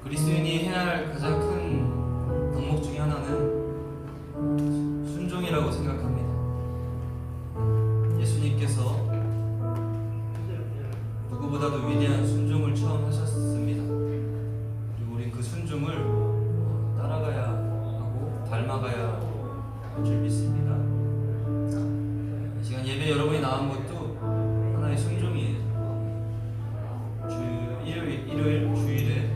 그리스도인이 해야 할 가장 큰 덕목 중에 하나는 순종이라고 생각합니다. 예수님께서 누구보다도 위대한 순종을 처음 하셨습니다. 그리고 우린 그 순종을 따라가야 하고 닮아가야 할 줄 믿습니다. 이 시간 예배 여러분이 나온 것도 하나의 순종이에요. 일요일 주일에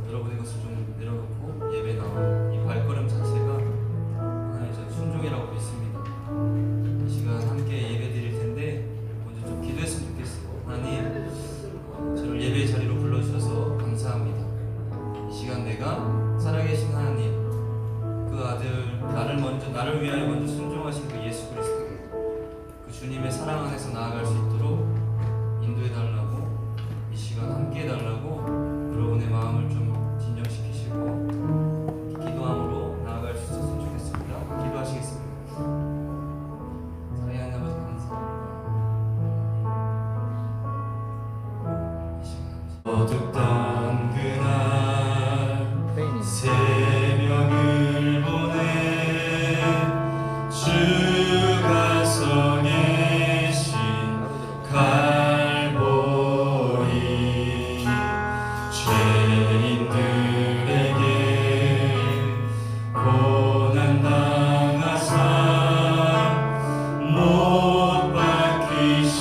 여러분의 것을 좀 내려놓고 예배 나온 이 발걸음 자체가 하나의 순종이라고 믿습니다. 이 시간 함께 예배 드릴 텐데 먼저 좀 기도했으면 좋겠어요. 하나님, 저를 예배 자리로 불러주셔서 감사합니다. 이 시간 내가 살아계신 하나님, 그 아들 나를 위하여 먼저 순종하신 그 예수 그리스도, 그 주님의 사랑 안에서 나아갈 수 있도록 인도해달라고, 이 시간 함께 해달라고 여러분의 마음을 좀 진정시키시고 기도함으로 나아갈 수 있었으면 좋겠습니다. 기도하시겠습니다. 사랑하는 아버지, 감사합니다. 이 시간 어둡던 그날 새벽을 보내 주가 서 계신 갈보리, 죄인들에게 고난 당하사 못 박히시었네.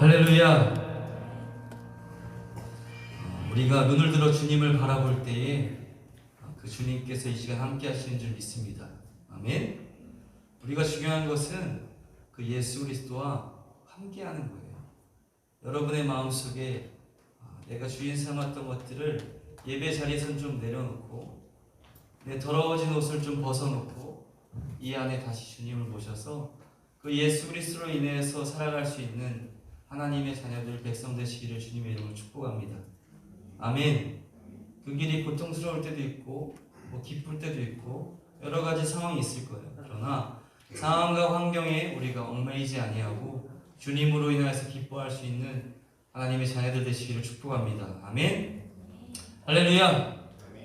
할렐루야. 우리가 눈을 들어 주님을 바라볼 때에 그 주님께서 이 시간 함께 하시는 줄 믿습니다. 아멘. 우리가 중요한 것은 그 예수 그리스도와 함께 하는 거예요. 여러분의 마음속에 내가 주인 삼았던 것들을 예배 자리에선 좀 내려놓고 내 더러워진 옷을 좀 벗어놓고 이 안에 다시 주님을 모셔서 그 예수 그리스도로 인해서 살아갈 수 있는 하나님의 자녀들 백성 되시기를 주님의 이름으로 축복합니다. 아멘. 그 길이 고통스러울 때도 있고 기쁠 때도 있고 여러 가지 상황이 있을 거예요. 그러나 상황과 환경에 우리가 얽매이지 아니하고 주님으로 인하여서 기뻐할 수 있는 하나님의 자녀들 되시기를 축복합니다. 아멘. 할렐루야.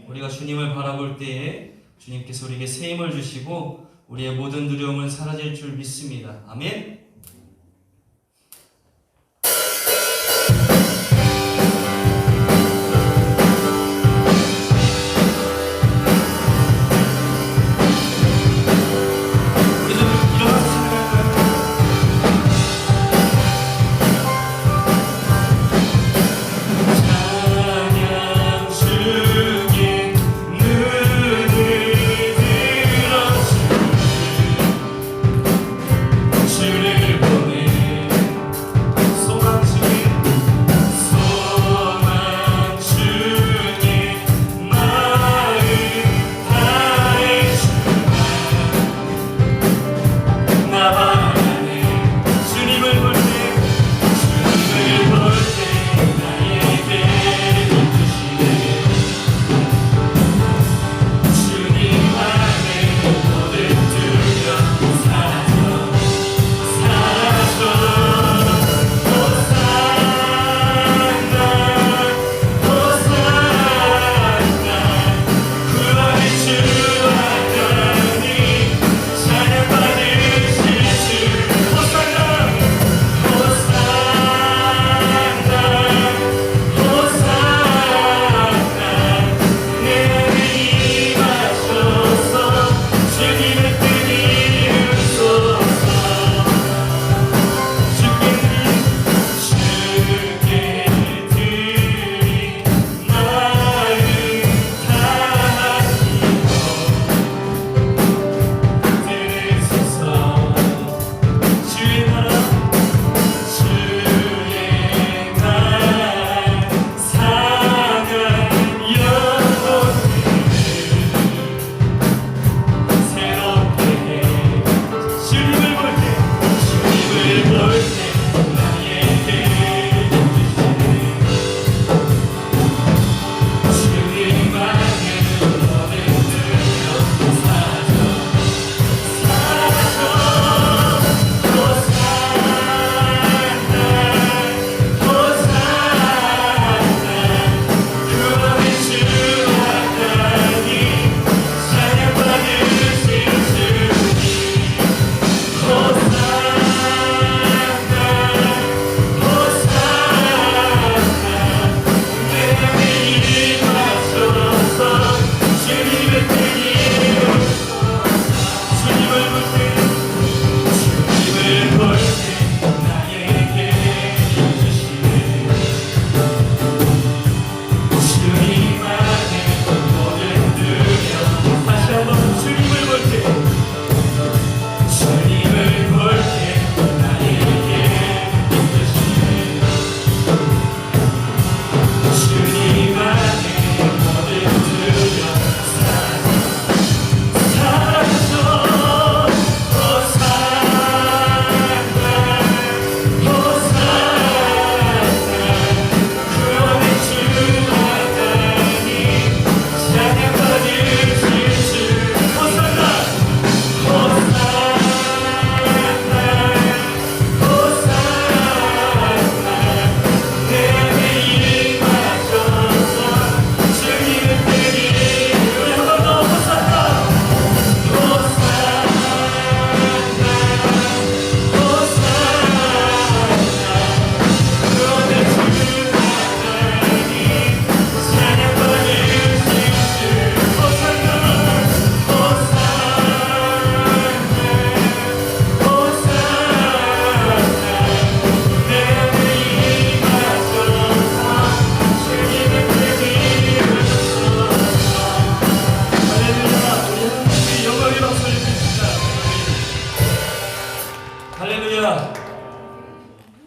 우리가 주님을 바라볼 때에 주님께서 우리에게 새 힘을 주시고 우리의 모든 두려움은 사라질 줄 믿습니다. 아멘. 주님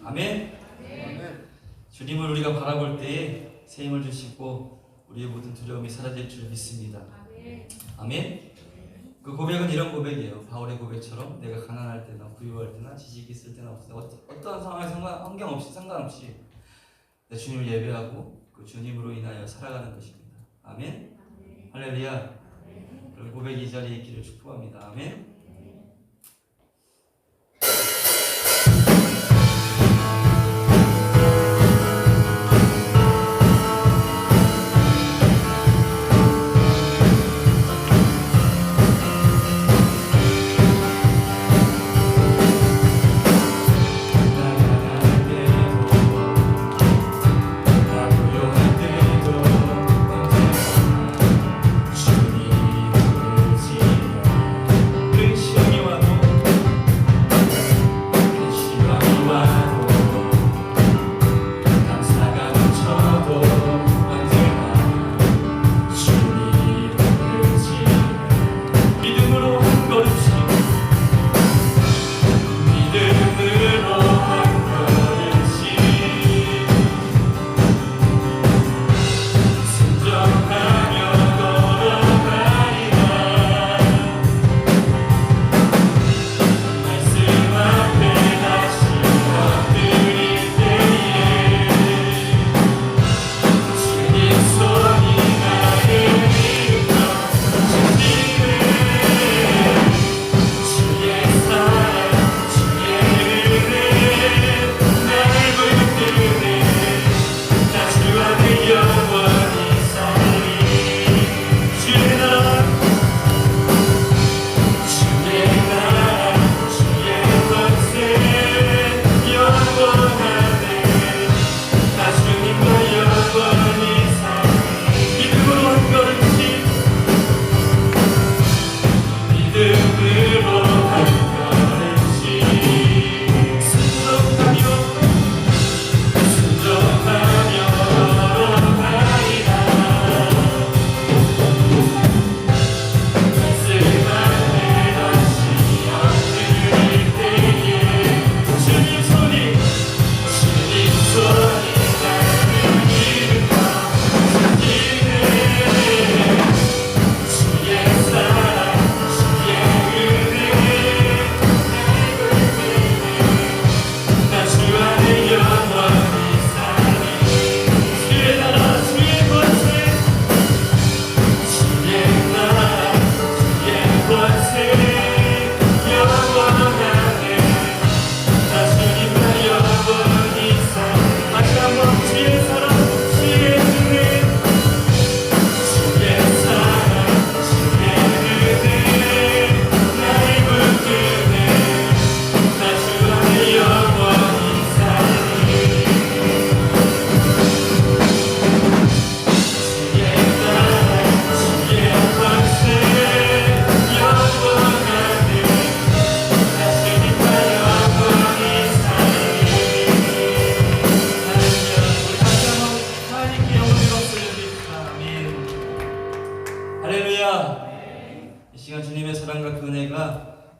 아멘. 주님을 우리가 바라볼 때에 새 힘을 주시고 우리의 모든 두려움이 사라질 줄 믿습니다. 아멘. 그 고백은 이런 고백이에요. 바울의 고백처럼 내가 가난할 때나 부유할 때나 지식이 있을 때나 없을 때 어떤 상황에 상관없이 내 주님을 예배하고 그 주님으로 인하여 살아가는 것입니다. 아멘. 할렐루야. 그런 고백이 이 자리에 있기를 축복합니다. 아멘.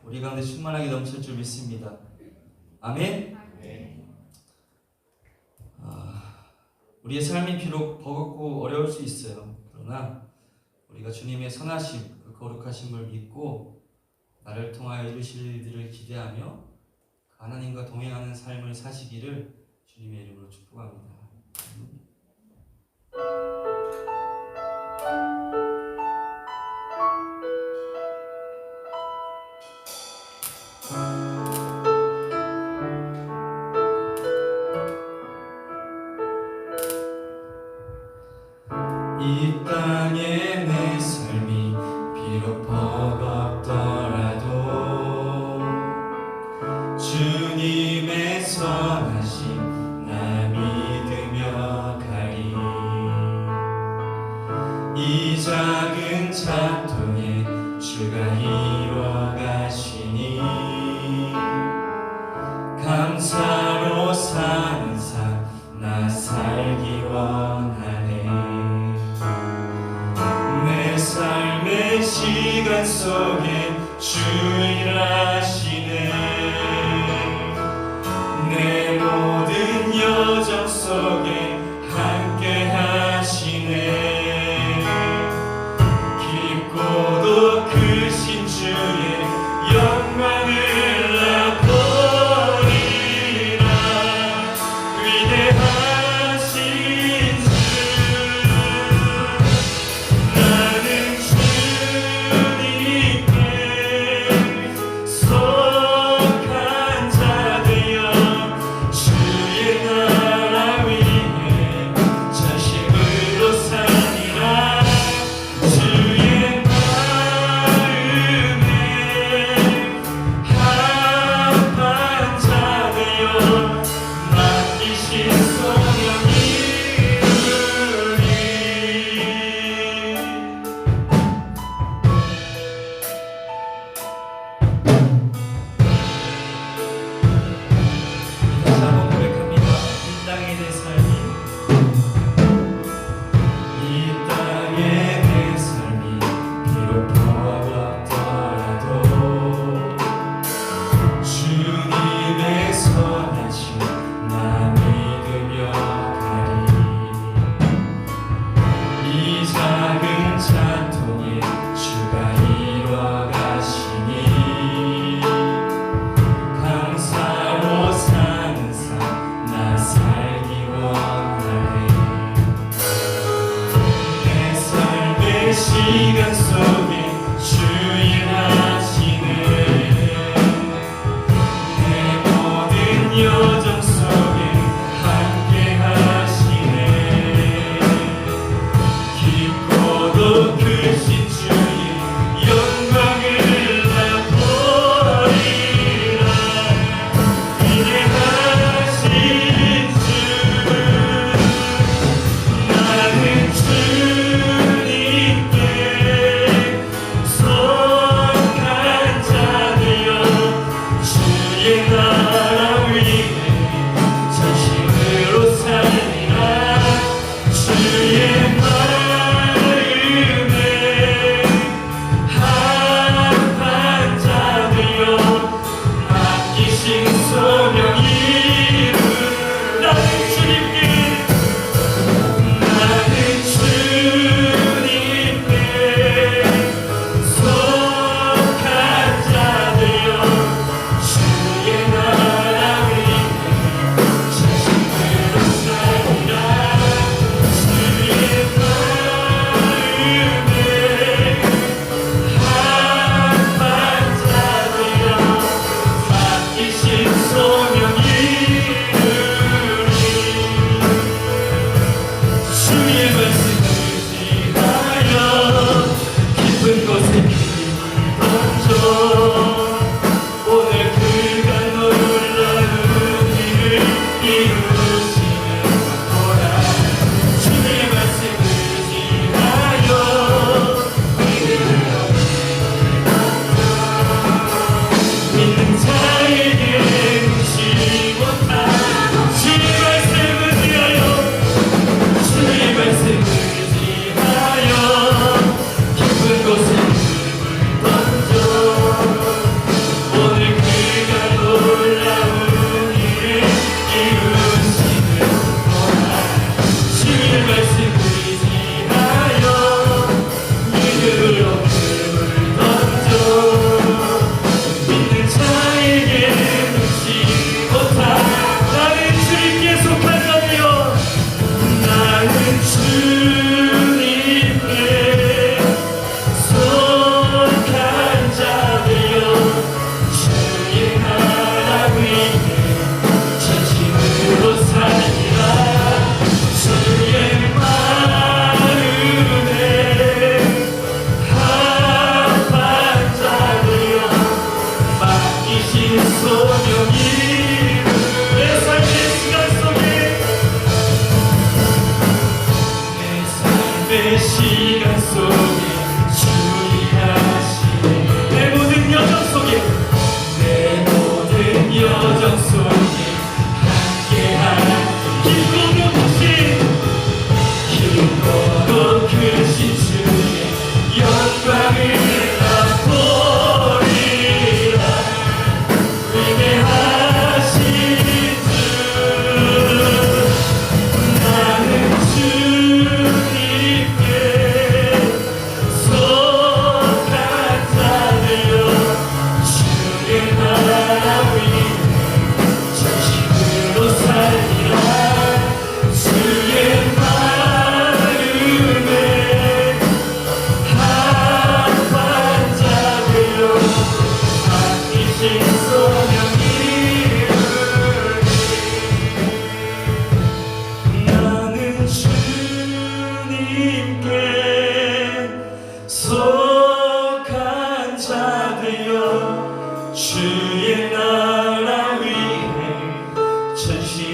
우리 가운데 충만하게 넘칠 줄 믿습니다. 아멘. 우리의 삶이 비록 버겁고 어려울 수 있어요. 그러나 우리가 주님의 선하심, 그 거룩하심을 믿고 나를 통하여 이루실 일들을 기대하며 그 하나님과 동행하는 삶을 사시기를 주님의 이름으로 축복합니다. 이 땅에 내 삶이 비록 버겁더라도 주님의 선하심 나 믿으며 가리. 이 작은 작동에 주가 이뤄 가시니 감사로 사는 삶 나 살기 원하네. 내 삶의 시간 속에 주 일하시네. 내 모든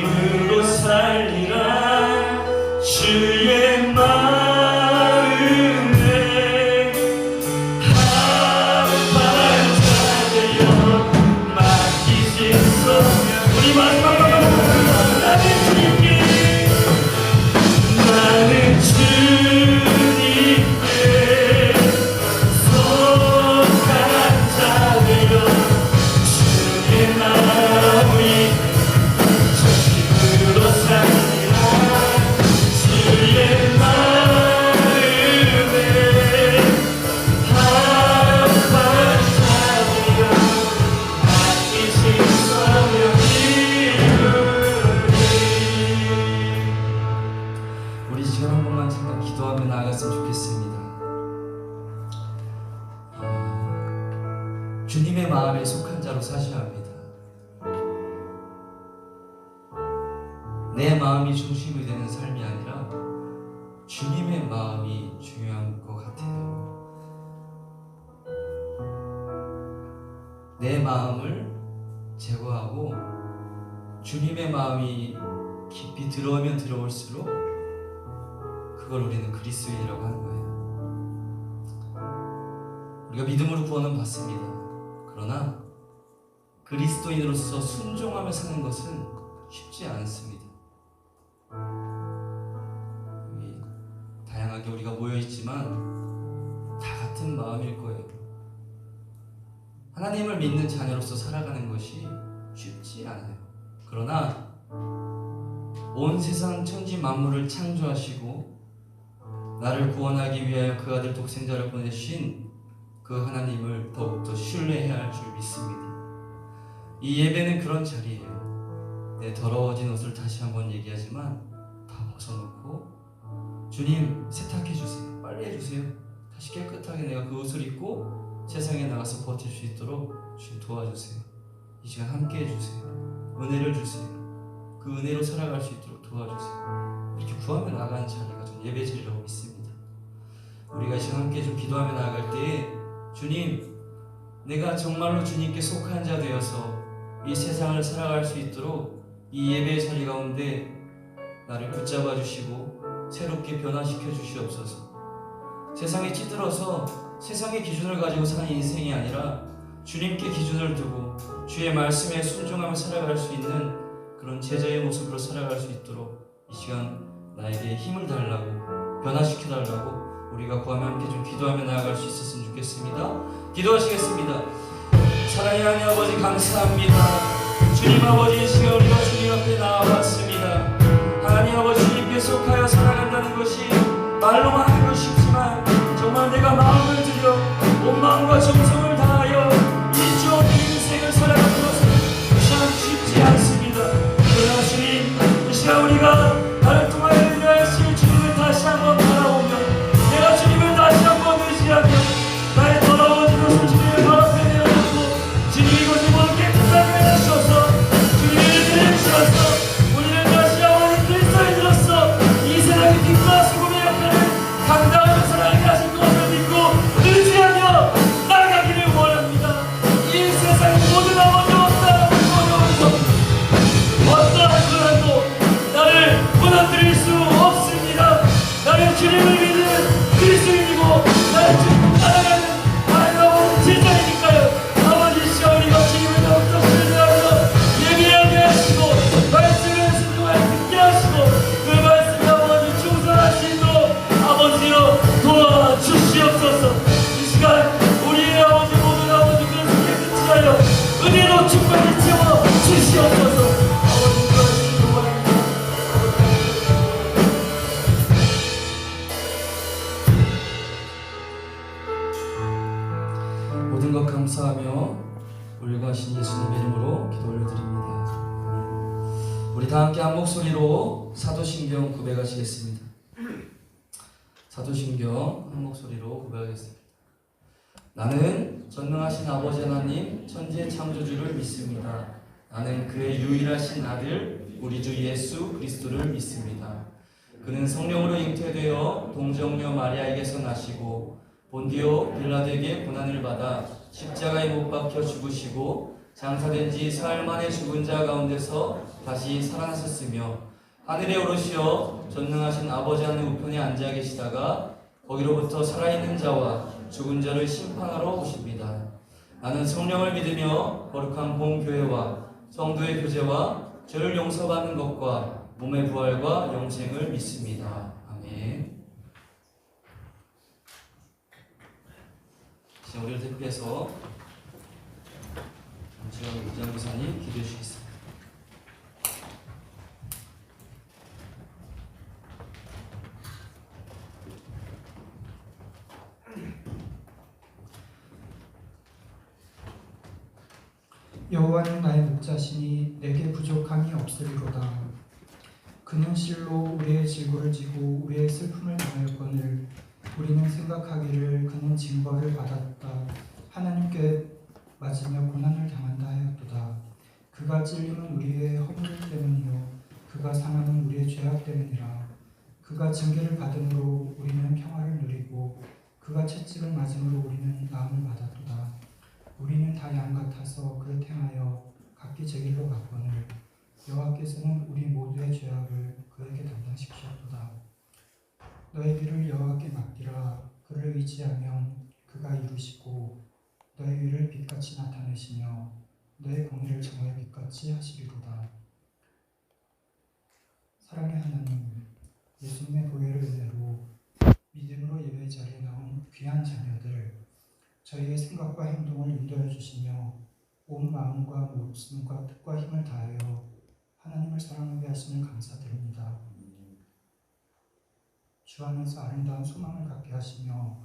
힘으로 살리라 주의 마음에 한발자되어 맡기시소며 우리 마지막 나는 주님께 나는 주님께 속한 자되어 주의 마음이 힘으로 살리라 주의 마음에 한발자되어 맡기신 소명이 우리 시간 한 번만 잠깐 기도하며 나아갔으면 좋겠습니다. 주님의 마음에 속한 자로 사셔야 합니다. 내 마음이 중심이 되는 삶이 아니라 주님의 마음이 중요한 것 같아요. 내 마음을 제거하고 주님의 마음이 깊이 들어오면 들어올수록 그걸 우리는 그리스도인이라고 하는 거예요. 우리가 믿음으로 구원은 받습니다. 그러나 그리스도인으로서 순종하며 사는 것은 쉽지 않습니다. 다양하게 우리가 모여있지만 다 같은 마음일 거예요. 하나님을 믿는 자녀로서 살아가는 것이 쉽지 않아요. 그러나 온 세상 천지 만물을 창조하시고 나를 구원하기 위하여 그 아들 독생자를 보내신 그 하나님을 더욱더 신뢰해야 할 줄 믿습니다. 이 예배는 그런 자리예요. 내 더러워진 옷을 다시 한번 얘기하지만 다 벗어놓고 주님 세탁해주세요. 빨래해주세요. 다시 깨끗하게 내가 그 옷을 입고 세상에 나가서 버틸 수 있도록 주님 도와주세요. 이 시간 함께 해주세요. 은혜를 주세요. 그 은혜로 살아갈 수 있도록 도와주세요. 이렇게 구하며 나가는 자리가 전 예배 자리라고 믿습니다. 우리가 이 시간 함께 좀 기도하며 나아갈 때에 주님, 내가 정말로 주님께 속한 자 되어서 이 세상을 살아갈 수 있도록 이 예배 자리 가운데 나를 붙잡아 주시고 새롭게 변화시켜 주시옵소서. 세상에 찌들어서 세상의 기준을 가지고 사는 인생이 아니라 주님께 기준을 두고 주의 말씀에 순종하며 살아갈 수 있는 그런 제자의 모습으로 살아갈 수 있도록 이 시간 나에게 힘을 달라고 변화시켜 달라고 우리가 구하며 함께 좀 기도하며 나아갈 수 있었으면 좋겠습니다. 기도하시겠습니다. 사랑의 하나님 아버지 감사합니다. 주님 아버지 이 시간 우리가 주님 앞에 나와봤습니다. 하나님 아버지 주님께 속하여 살아간다는 것이 말로만 하는 것이 쉽지만 정말 내가 마음을 들여 온 마음과 정성을 다하여 이 주어진 인생을 살아가는 것은 참 쉽지 않습니다. 그러나 주님 이 시간 우리가 나를 통하여 인도하실 주님을 다시 한번 바라보며 내가 주님을 다시 한번 의지하며 나의 더러워진 것을 주님의 발 앞에 내어놓고 주님 이곳을 모두 깨끗하게 해주셔서 주님을 드려주셔서 우리는 다시 한번 그리스도인으로서 이 세상의 빛과 소금의 역할을 감당하며 살아가게 하실 것을 믿고 의지하며 나아가기를 원합니다. 이 세상 모든 아버지와 어떠한 어려움도 어떠한 고난도 나를 무너뜨릴 수 없습니다. 나는 주님을 믿는 그리스도인이고 나는 주님을 따라가는 아름다운 제자이니까요. 아버지 시간 우리가 주님을 더욱더 신뢰하며 예배하게 하시고 말씀을 순종하여 듣게 하시고 그 말씀에 아버지 충성하시도록 아버지여 도와주시옵소서. 이 시간 우리의 아버지 모든 아버지 그릇을 깨끗이 하여 은혜로 충만히 채워 주시옵소서. 아버지 그러시기 원합니다. 모든 것 감사하며 울과신 예수님 이름으로 기도 올려드립니다. 우리 다 함께 한 목소리로 사도신경 고백하시겠습니다. 사도신경 한 목소리로 고백하겠습니다. 나는 전능하신 아버지 하나님 천지의 창조주를 믿습니다. 나는 그의 유일하신 아들 우리 주 예수 그리스도를 믿습니다. 그는 성령으로 잉태되어 동정녀 마리아에게서 나시고 본디오 빌라도에게 고난을 받아 십자가에 못 박혀 죽으시고 장사된 지 사흘 만에 죽은 자 가운데서 다시 살아나셨으며 하늘에 오르시어 전능하신 아버지 하늘 우편에 앉아 계시다가 거기로부터 살아있는 자와 죽은 자를 심판하러 오십니다. 나는 성령을 믿으며 거룩한 본교회와 성도의 교제와 죄를 용서받는 것과 몸의 부활과 영생을 믿습니다. 아멘. 자, 우리를 대표해서 정치원 이장교사님 기도해 주시겠습니다. 여호와는 나의 목자시니 내게 부족함이 없으리로다. 그는 실로 우리의 질고를 지고 우리의 슬픔을 당하였거늘 우리는 생각하기를 그는 징벌을 받았다. 하나님께 맞으며 고난을 당한다 하였도다. 그가 찔림은 우리의 허물 때문이요 그가 상함은 우리의 죄악 때문이라. 그가 징계를 받음으로 우리는 평화를 누리고 그가 채찍을 맞음으로 우리는 나음을 받았도다. 우리는 다 양 같아서 그를 행하여 각기 제 길로 갔거늘 여호와께서는 우리 모두의 죄악을 그에게 담당시키셨도다. 너의 길을 여호와께 맡기라. 그를 의지하면 그가 이루시고 너의 위를 빛같이 나타내시며 너의 공의를 정오의 빛같이 하시리로다. 사랑의 하나님, 예수님의 보혈의 은혜로 믿음으로 예배 자리에 나온 귀한 자녀들, 저희의 생각과 행동을 인도해 주시며 온 마음과 목숨과 뜻과 힘을 다하여 하나님을 사랑하게 하시는 감사드립니다. 주 안에서 아름다운 소망을 갖게 하시며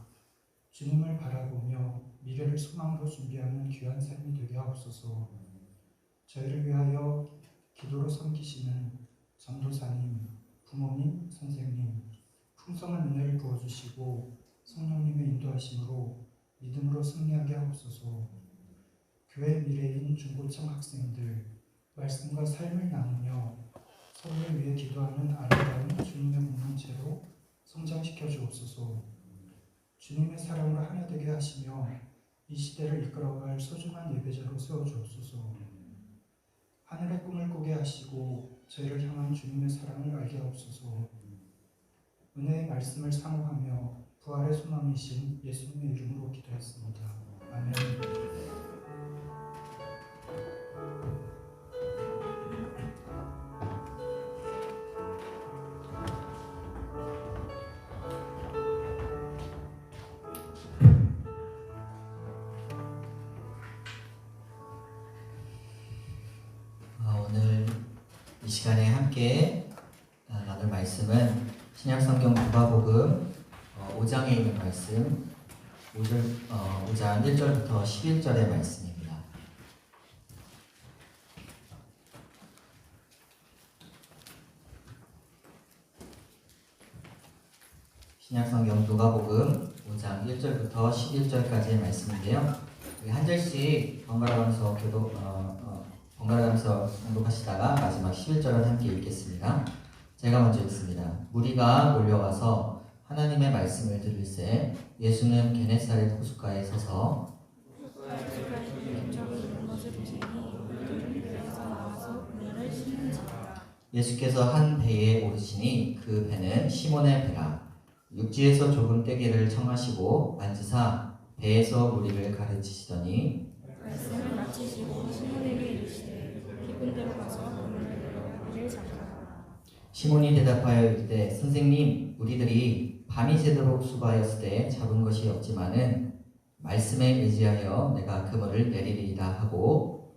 주님을 바라보며 미래를 소망으로 준비하는 귀한 삶이 되게 하옵소서. 저희를 위하여 기도로 섬기시는 전도사님, 부모님, 선생님, 풍성한 은혜를 부어주시고 성령님의 인도하심으로 믿음으로 승리하게 하옵소서. 교회 미래인 중고청 학생들, 말씀과 삶을 나누며 서로를 위해 기도하는 아름다운 주님의 공동체로 성장시켜 주옵소서. 주님의 사랑으로 하나 되게 하시며 이 시대를 이끌어갈 소중한 예배자로 세워 주옵소서. 하늘의 꿈을 꾸게 하시고 저희를 향한 주님의 사랑을 알게 하옵소서. 은혜의 말씀을 사모하며 부활의 소망이신 예수님의 이름으로 기도했습니다. 아멘. 오늘 이 시간에 함께 나눌 말씀은 신약성경 누가복음 5장에 있는 말씀 5장 1절부터 11절의 말씀입니다. 신약성경 누가복음 5장 1절부터 11절까지의 말씀인데요. 한 절씩 번갈아가면서 공독하시다가 마지막 11절을 함께 읽겠습니다. 제가 먼저 읽습니다. 무리가 몰려와서 하나님의 말씀을 들을새 예수는 게네사렛 호숫가에 서서 예수께서 한 배에 오르시니 그 배는 시몬의 배라. 육지에서 조금 떼기를 청하시고 앉으사 배에서 무리를 가르치시더니 말씀을 마치시고 시몬에게 이르시되 깊은 데로 가서 그물을 잡으라. 시몬이 대답하여 이르되 선생님 우리들이 밤이 새도록 수고하였을 때 잡은 것이 없지만은 말씀에 의지하여 내가 그물을 내리리이다 하고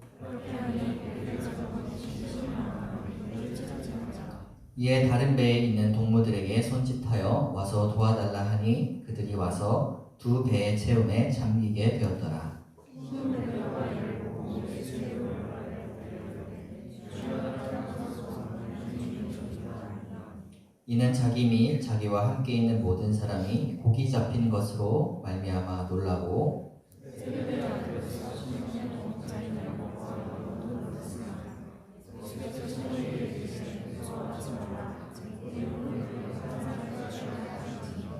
이에 다른 배에 있는 동무들에게 손짓하여 와서 도와달라 하니 그들이 와서 두 배의 채움에 잠기게 되었더라. 이는 자기 및 자기와 함께 있는 모든 사람이 고기 잡힌 것으로 말미암아 놀라고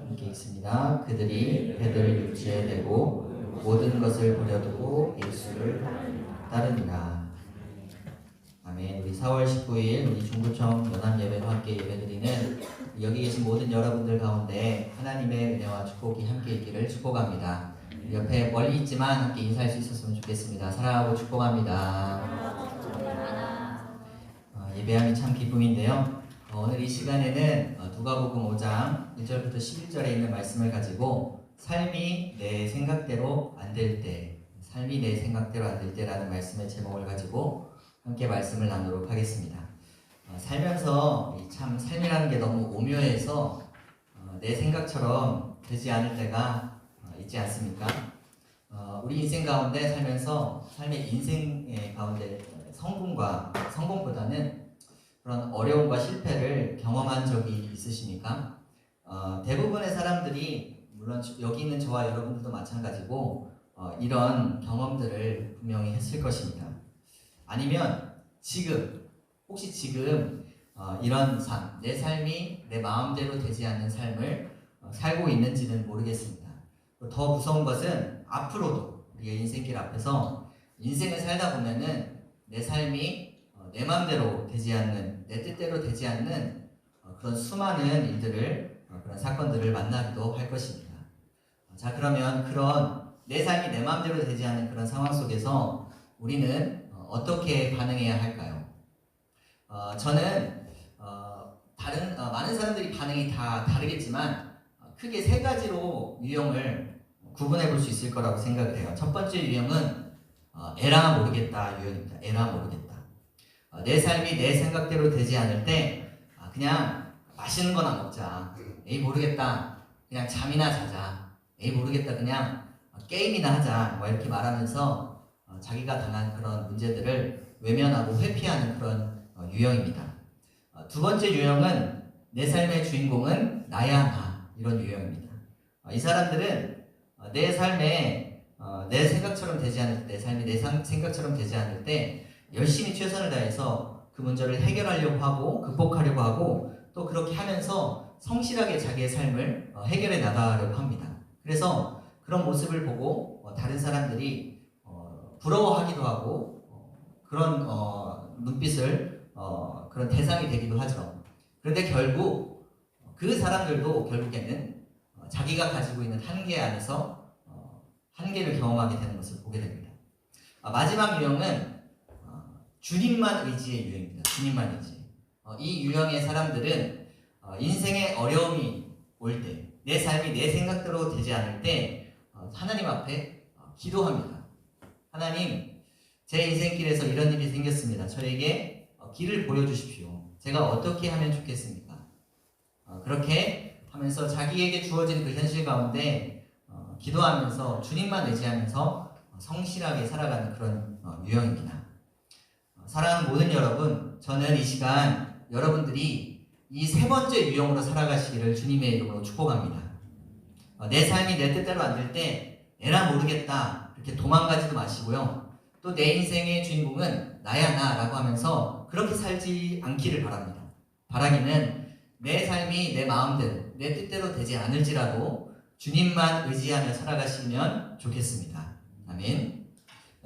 함께 있습니다. 그들이 배를 육지에 대고 모든 것을 버려두고 예수를 따르니라. 아멘. 우리 4월 19일 우리 중구청 연합예배와 함께 예배드리는 여기 계신 모든 여러분들 가운데 하나님의 은혜와 축복이 함께 있기를 축복합니다. 옆에 멀리 있지만 함께 인사할 수 있었으면 좋겠습니다. 사랑하고 축복합니다. 예배함이 참 기쁨인데요. 오늘 이 시간에는 누가복음 5장 1절부터 11절에 있는 말씀을 가지고 삶이 내 생각대로 안 될 때, 삶이 내 생각대로 안 될 때라는 말씀의 제목을 가지고 함께 말씀을 나누도록 하겠습니다. 살면서 참 삶이라는 게 너무 오묘해서 내 생각처럼 되지 않을 때가 있지 않습니까? 우리 인생 가운데 살면서 삶의 인생 가운데 성공보다는 그런 어려움과 실패를 경험한 적이 있으십니까? 대부분의 사람들이 물론 여기 있는 저와 여러분들도 마찬가지고 이런 경험들을 분명히 했을 것입니다. 아니면 혹시 지금 이런 삶, 내 삶이 내 마음대로 되지 않는 삶을 살고 있는지는 모르겠습니다. 더 무서운 것은 앞으로도 우리의 인생길 앞에서 인생을 살다 보면은 내 삶이 내 마음대로 되지 않는, 내 뜻대로 되지 않는 그런 수많은 일들을, 그런 사건들을 만나기도 할 것입니다. 자, 그러면 그런 내 삶이 내 마음대로 되지 않는 그런 상황 속에서 우리는 어떻게 반응해야 할까요? 저는 많은 사람들이 반응이 다 다르겠지만 크게 세 가지로 유형을 구분해 볼 수 있을 거라고 생각을 해요. 첫 번째 유형은 에라 모르겠다 유형입니다. 에라 모르겠다. 내 삶이 내 생각대로 되지 않을 때 그냥 맛있는 거나 먹자. 에이 모르겠다. 그냥 잠이나 자자. 에이 모르겠다. 그냥 게임이나 하자. 뭐 이렇게 말하면서 자기가 당한 그런 문제들을 외면하고 회피하는 그런 유형입니다. 두 번째 유형은 내 삶의 주인공은 나야 나 이런 유형입니다. 이 사람들은 내 삶에 내 생각처럼 되지 않을 때, 내 삶이 내 생각처럼 되지 않을 때 열심히 최선을 다해서 그 문제를 해결하려고 하고 극복하려고 하고 또 그렇게 하면서 성실하게 자기의 삶을 해결해 나가려고 합니다. 그래서 그런 모습을 보고 다른 사람들이 부러워하기도 하고 그런 눈빛을 그런 대상이 되기도 하죠. 그런데 결국 그 사람들도 결국에는 자기가 가지고 있는 한계 안에서 한계를 경험하게 되는 것을 보게 됩니다. 마지막 유형은 주님만 의지의 유형입니다. 주님만 의지. 이 유형의 사람들은 인생의 어려움이 올 때, 내 삶이 내 생각대로 되지 않을 때 하나님 앞에 기도합니다. 하나님, 제 인생길에서 이런 일이 생겼습니다. 저에게 길을 보여주십시오. 제가 어떻게 하면 좋겠습니까? 그렇게 하면서 자기에게 주어진 그 현실 가운데 기도하면서 주님만 의지하면서 성실하게 살아가는 그런 유형입니다. 사랑하는 모든 여러분, 저는 이 시간 여러분들이 이 세 번째 유형으로 살아가시기를 주님의 이름으로 축복합니다. 내 삶이 내 뜻대로 안 될 때 에라 모르겠다 이렇게 도망가지도 마시고요. 또 내 인생의 주인공은 나야 나라고 하면서 그렇게 살지 않기를 바랍니다. 바라기는 내 삶이 내 마음대로 내 뜻대로 되지 않을지라도 주님만 의지하며 살아가시면 좋겠습니다. 아멘.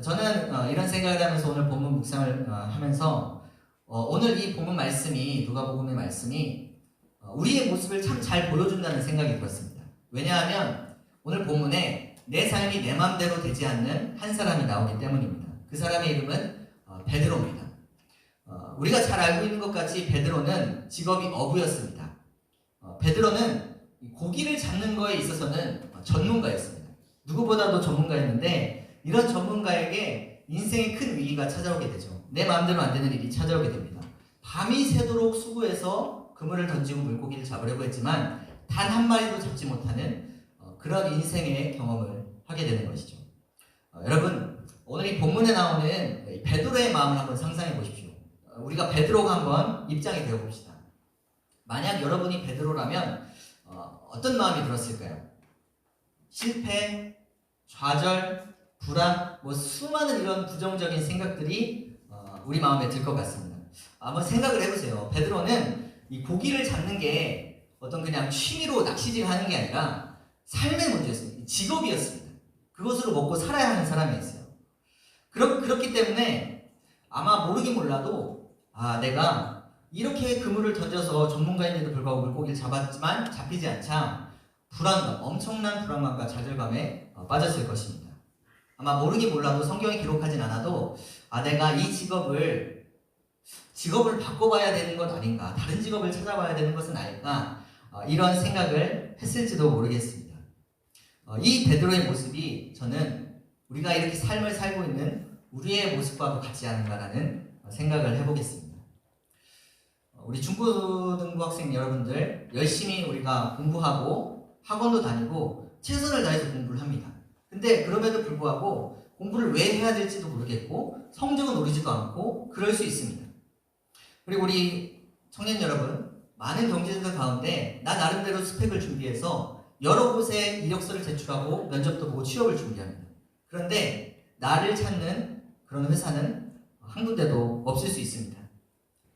저는 이런 생각을 하면서 오늘 본문 묵상을 하면서 오늘 이 본문 말씀이 누가복음의 말씀이 우리의 모습을 참 잘 보여준다는 생각이 들었습니다. 왜냐하면 오늘 본문에 내 삶이 내 마음대로 되지 않는 한 사람이 나오기 때문입니다. 그 사람의 이름은 베드로입니다. 우리가 잘 알고 있는 것 같이 베드로는 직업이 어부였습니다. 베드로는 고기를 잡는 거에 있어서는 전문가였습니다. 누구보다도 전문가였는데 이런 전문가에게 인생의 큰 위기가 찾아오게 되죠. 내 마음대로 안 되는 일이 찾아오게 됩니다. 밤이 새도록 수고해서 그물을 던지고 물고기를 잡으려고 했지만 단 한 마리도 잡지 못하는 그런 인생의 경험을 하게 되는 것이죠. 여러분, 오늘 이 본문에 나오는 베드로의 마음을 한번 상상해 보십시오. 우리가 베드로가 한번 입장이 되어 봅시다. 만약 여러분이 베드로라면 어떤 마음이 들었을까요? 실패, 좌절, 불안, 수많은 이런 부정적인 생각들이 우리 마음에 들 것 같습니다. 한번 생각을 해보세요. 베드로는 이 고기를 잡는 게 어떤 그냥 취미로 낚시질 하는 게 아니라 삶의 문제였습니다. 직업이었습니다. 그것으로 먹고 살아야 하는 사람이었어요. 그렇기 때문에 아마 모르긴 몰라도 내가 이렇게 그물을 던져서 전문가인데도 불구하고 물고기를 잡았지만 잡히지 않자 불안감, 엄청난 불안감과 좌절감에 빠졌을 것입니다. 아마 모르긴 몰라도 성경에 기록하진 않아도 내가 이 직업을 바꿔봐야 되는 것 아닌가, 다른 직업을 찾아봐야 되는 것은 아닐까, 이런 생각을 했을지도 모르겠습니다. 이 베드로의 모습이 저는 우리가 이렇게 삶을 살고 있는 우리의 모습과도 같지 않은가라는 생각을 해보겠습니다. 우리 중고등부 학생 여러분들 열심히 우리가 공부하고 학원도 다니고 최선을 다해서 공부를 합니다. 근데 그럼에도 불구하고 공부를 왜 해야 될지도 모르겠고 성적은 오르지도 않고 그럴 수 있습니다. 그리고 우리 청년 여러분, 많은 경쟁자 가운데 나 나름대로 스펙을 준비해서 여러 곳에 이력서를 제출하고 면접도 보고 취업을 준비합니다. 그런데 나를 찾는 그런 회사는 한 군데도 없을 수 있습니다.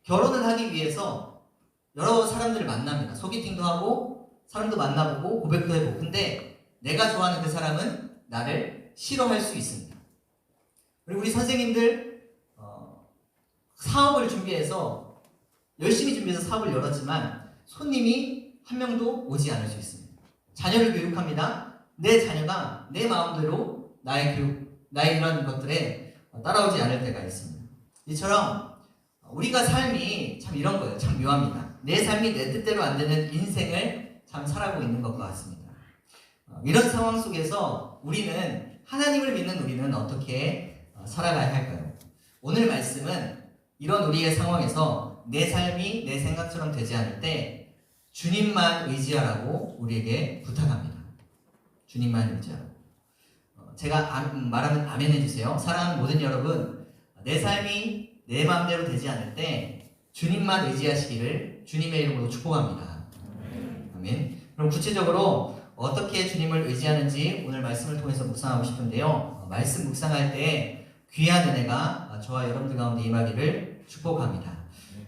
결혼을 하기 위해서 여러 사람들을 만납니다. 소개팅도 하고 사람도 만나보고 고백도 해보고, 근데 내가 좋아하는 그 사람은 나를 싫어할 수 있습니다. 그리고 우리 선생님들 사업을 준비해서 열심히 준비해서 사업을 열었지만 손님이 한 명도 오지 않을 수 있습니다. 자녀를 교육합니다. 내 자녀가 내 마음대로 나의 교육, 나의 이런 것들에 따라오지 않을 때가 있습니다. 이처럼 우리가 삶이 참 이런 거예요. 참 묘합니다. 내 삶이 내 뜻대로 안 되는 인생을 참 살아가고 있는 것과 같습니다. 이런 상황 속에서 하나님을 믿는 우리는 어떻게 살아가야 할까요? 오늘 말씀은 이런 우리의 상황에서 내 삶이 내 생각처럼 되지 않을 때 주님만 의지하라고 우리에게 부탁합니다. 주님만 의지하라고. 제가 말하면 아멘 해주세요. 사랑하는 모든 여러분, 내 삶이 내 마음대로 되지 않을 때 주님만 의지하시기를 주님의 이름으로 축복합니다. 아멘. 그럼 구체적으로 어떻게 주님을 의지하는지 오늘 말씀을 통해서 묵상하고 싶은데요. 말씀 묵상할 때 귀한 은혜가 저와 여러분들 가운데 임하기를 축복합니다.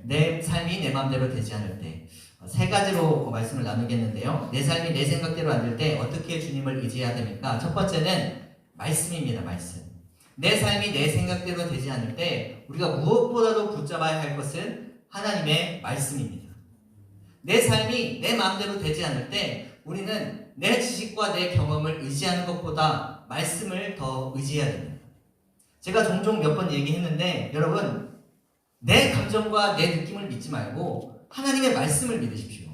내 삶이 내 마음대로 되지 않을 때 세 가지로 말씀을 나누겠는데요. 내 삶이 내 생각대로 안 될 때 어떻게 주님을 의지해야 됩니까? 첫 번째는 말씀입니다. 말씀. 내 삶이 내 생각대로 되지 않을 때 우리가 무엇보다도 붙잡아야 할 것은 하나님의 말씀입니다. 내 삶이 내 마음대로 되지 않을 때 우리는 내 지식과 내 경험을 의지하는 것보다 말씀을 더 의지해야 됩니다. 제가 종종 몇 번 얘기했는데 여러분, 내 감정과 내 느낌을 믿지 말고 하나님의 말씀을 믿으십시오.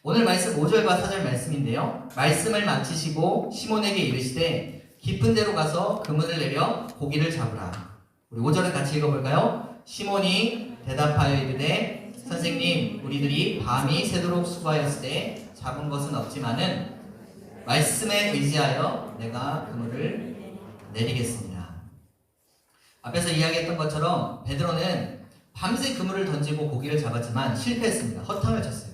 오늘 말씀 5절과 4절 말씀인데요. 말씀을 마치시고 시몬에게 이르시되 깊은 데로 가서 그물을 내려 고기를 잡으라. 우리 5절을 같이 읽어볼까요? 시몬이 대답하여 이르되 선생님, 우리들이 밤이 새도록 수고하였을 때 잡은 것은 없지만은 말씀에 의지하여 내가 그물을 내리겠습니다. 앞에서 이야기했던 것처럼 베드로는 밤새 그물을 던지고 고기를 잡았지만 실패했습니다. 허탕을 쳤어요.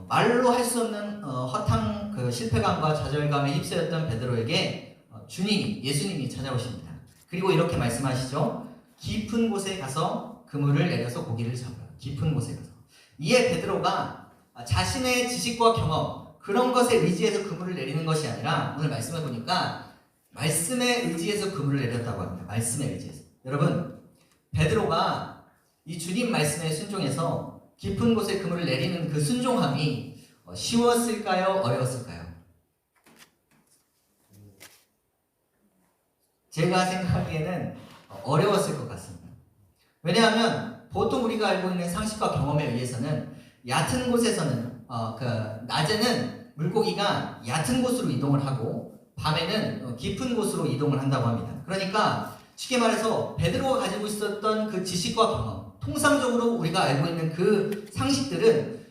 말로 할 수 없는 허탕 실패감과 좌절감에 휩싸였던 베드로에게 예수님이 찾아오십니다. 그리고 이렇게 말씀하시죠. 깊은 곳에 가서 그물을 내려서 고기를 잡아라. 깊은 곳에 가서. 이에 베드로가 자신의 지식과 경험, 그런 것에 의지해서 그물을 내리는 것이 아니라 오늘 말씀을 보니까 말씀에 의지해서 그물을 내렸다고 합니다. 말씀에 의지해서. 여러분, 베드로가 이 주님 말씀에 순종해서 깊은 곳에 그물을 내리는 그 순종함이 쉬웠을까요? 어려웠을까요? 제가 생각하기에는 어려웠을 것 같습니다. 왜냐하면 보통 우리가 알고 있는 상식과 경험에 의해서는 얕은 곳에서는 낮에는 물고기가 얕은 곳으로 이동을 하고 밤에는 깊은 곳으로 이동을 한다고 합니다. 그러니까 쉽게 말해서 베드로가 가지고 있었던 그 지식과 경험, 통상적으로 우리가 알고 있는 그 상식들은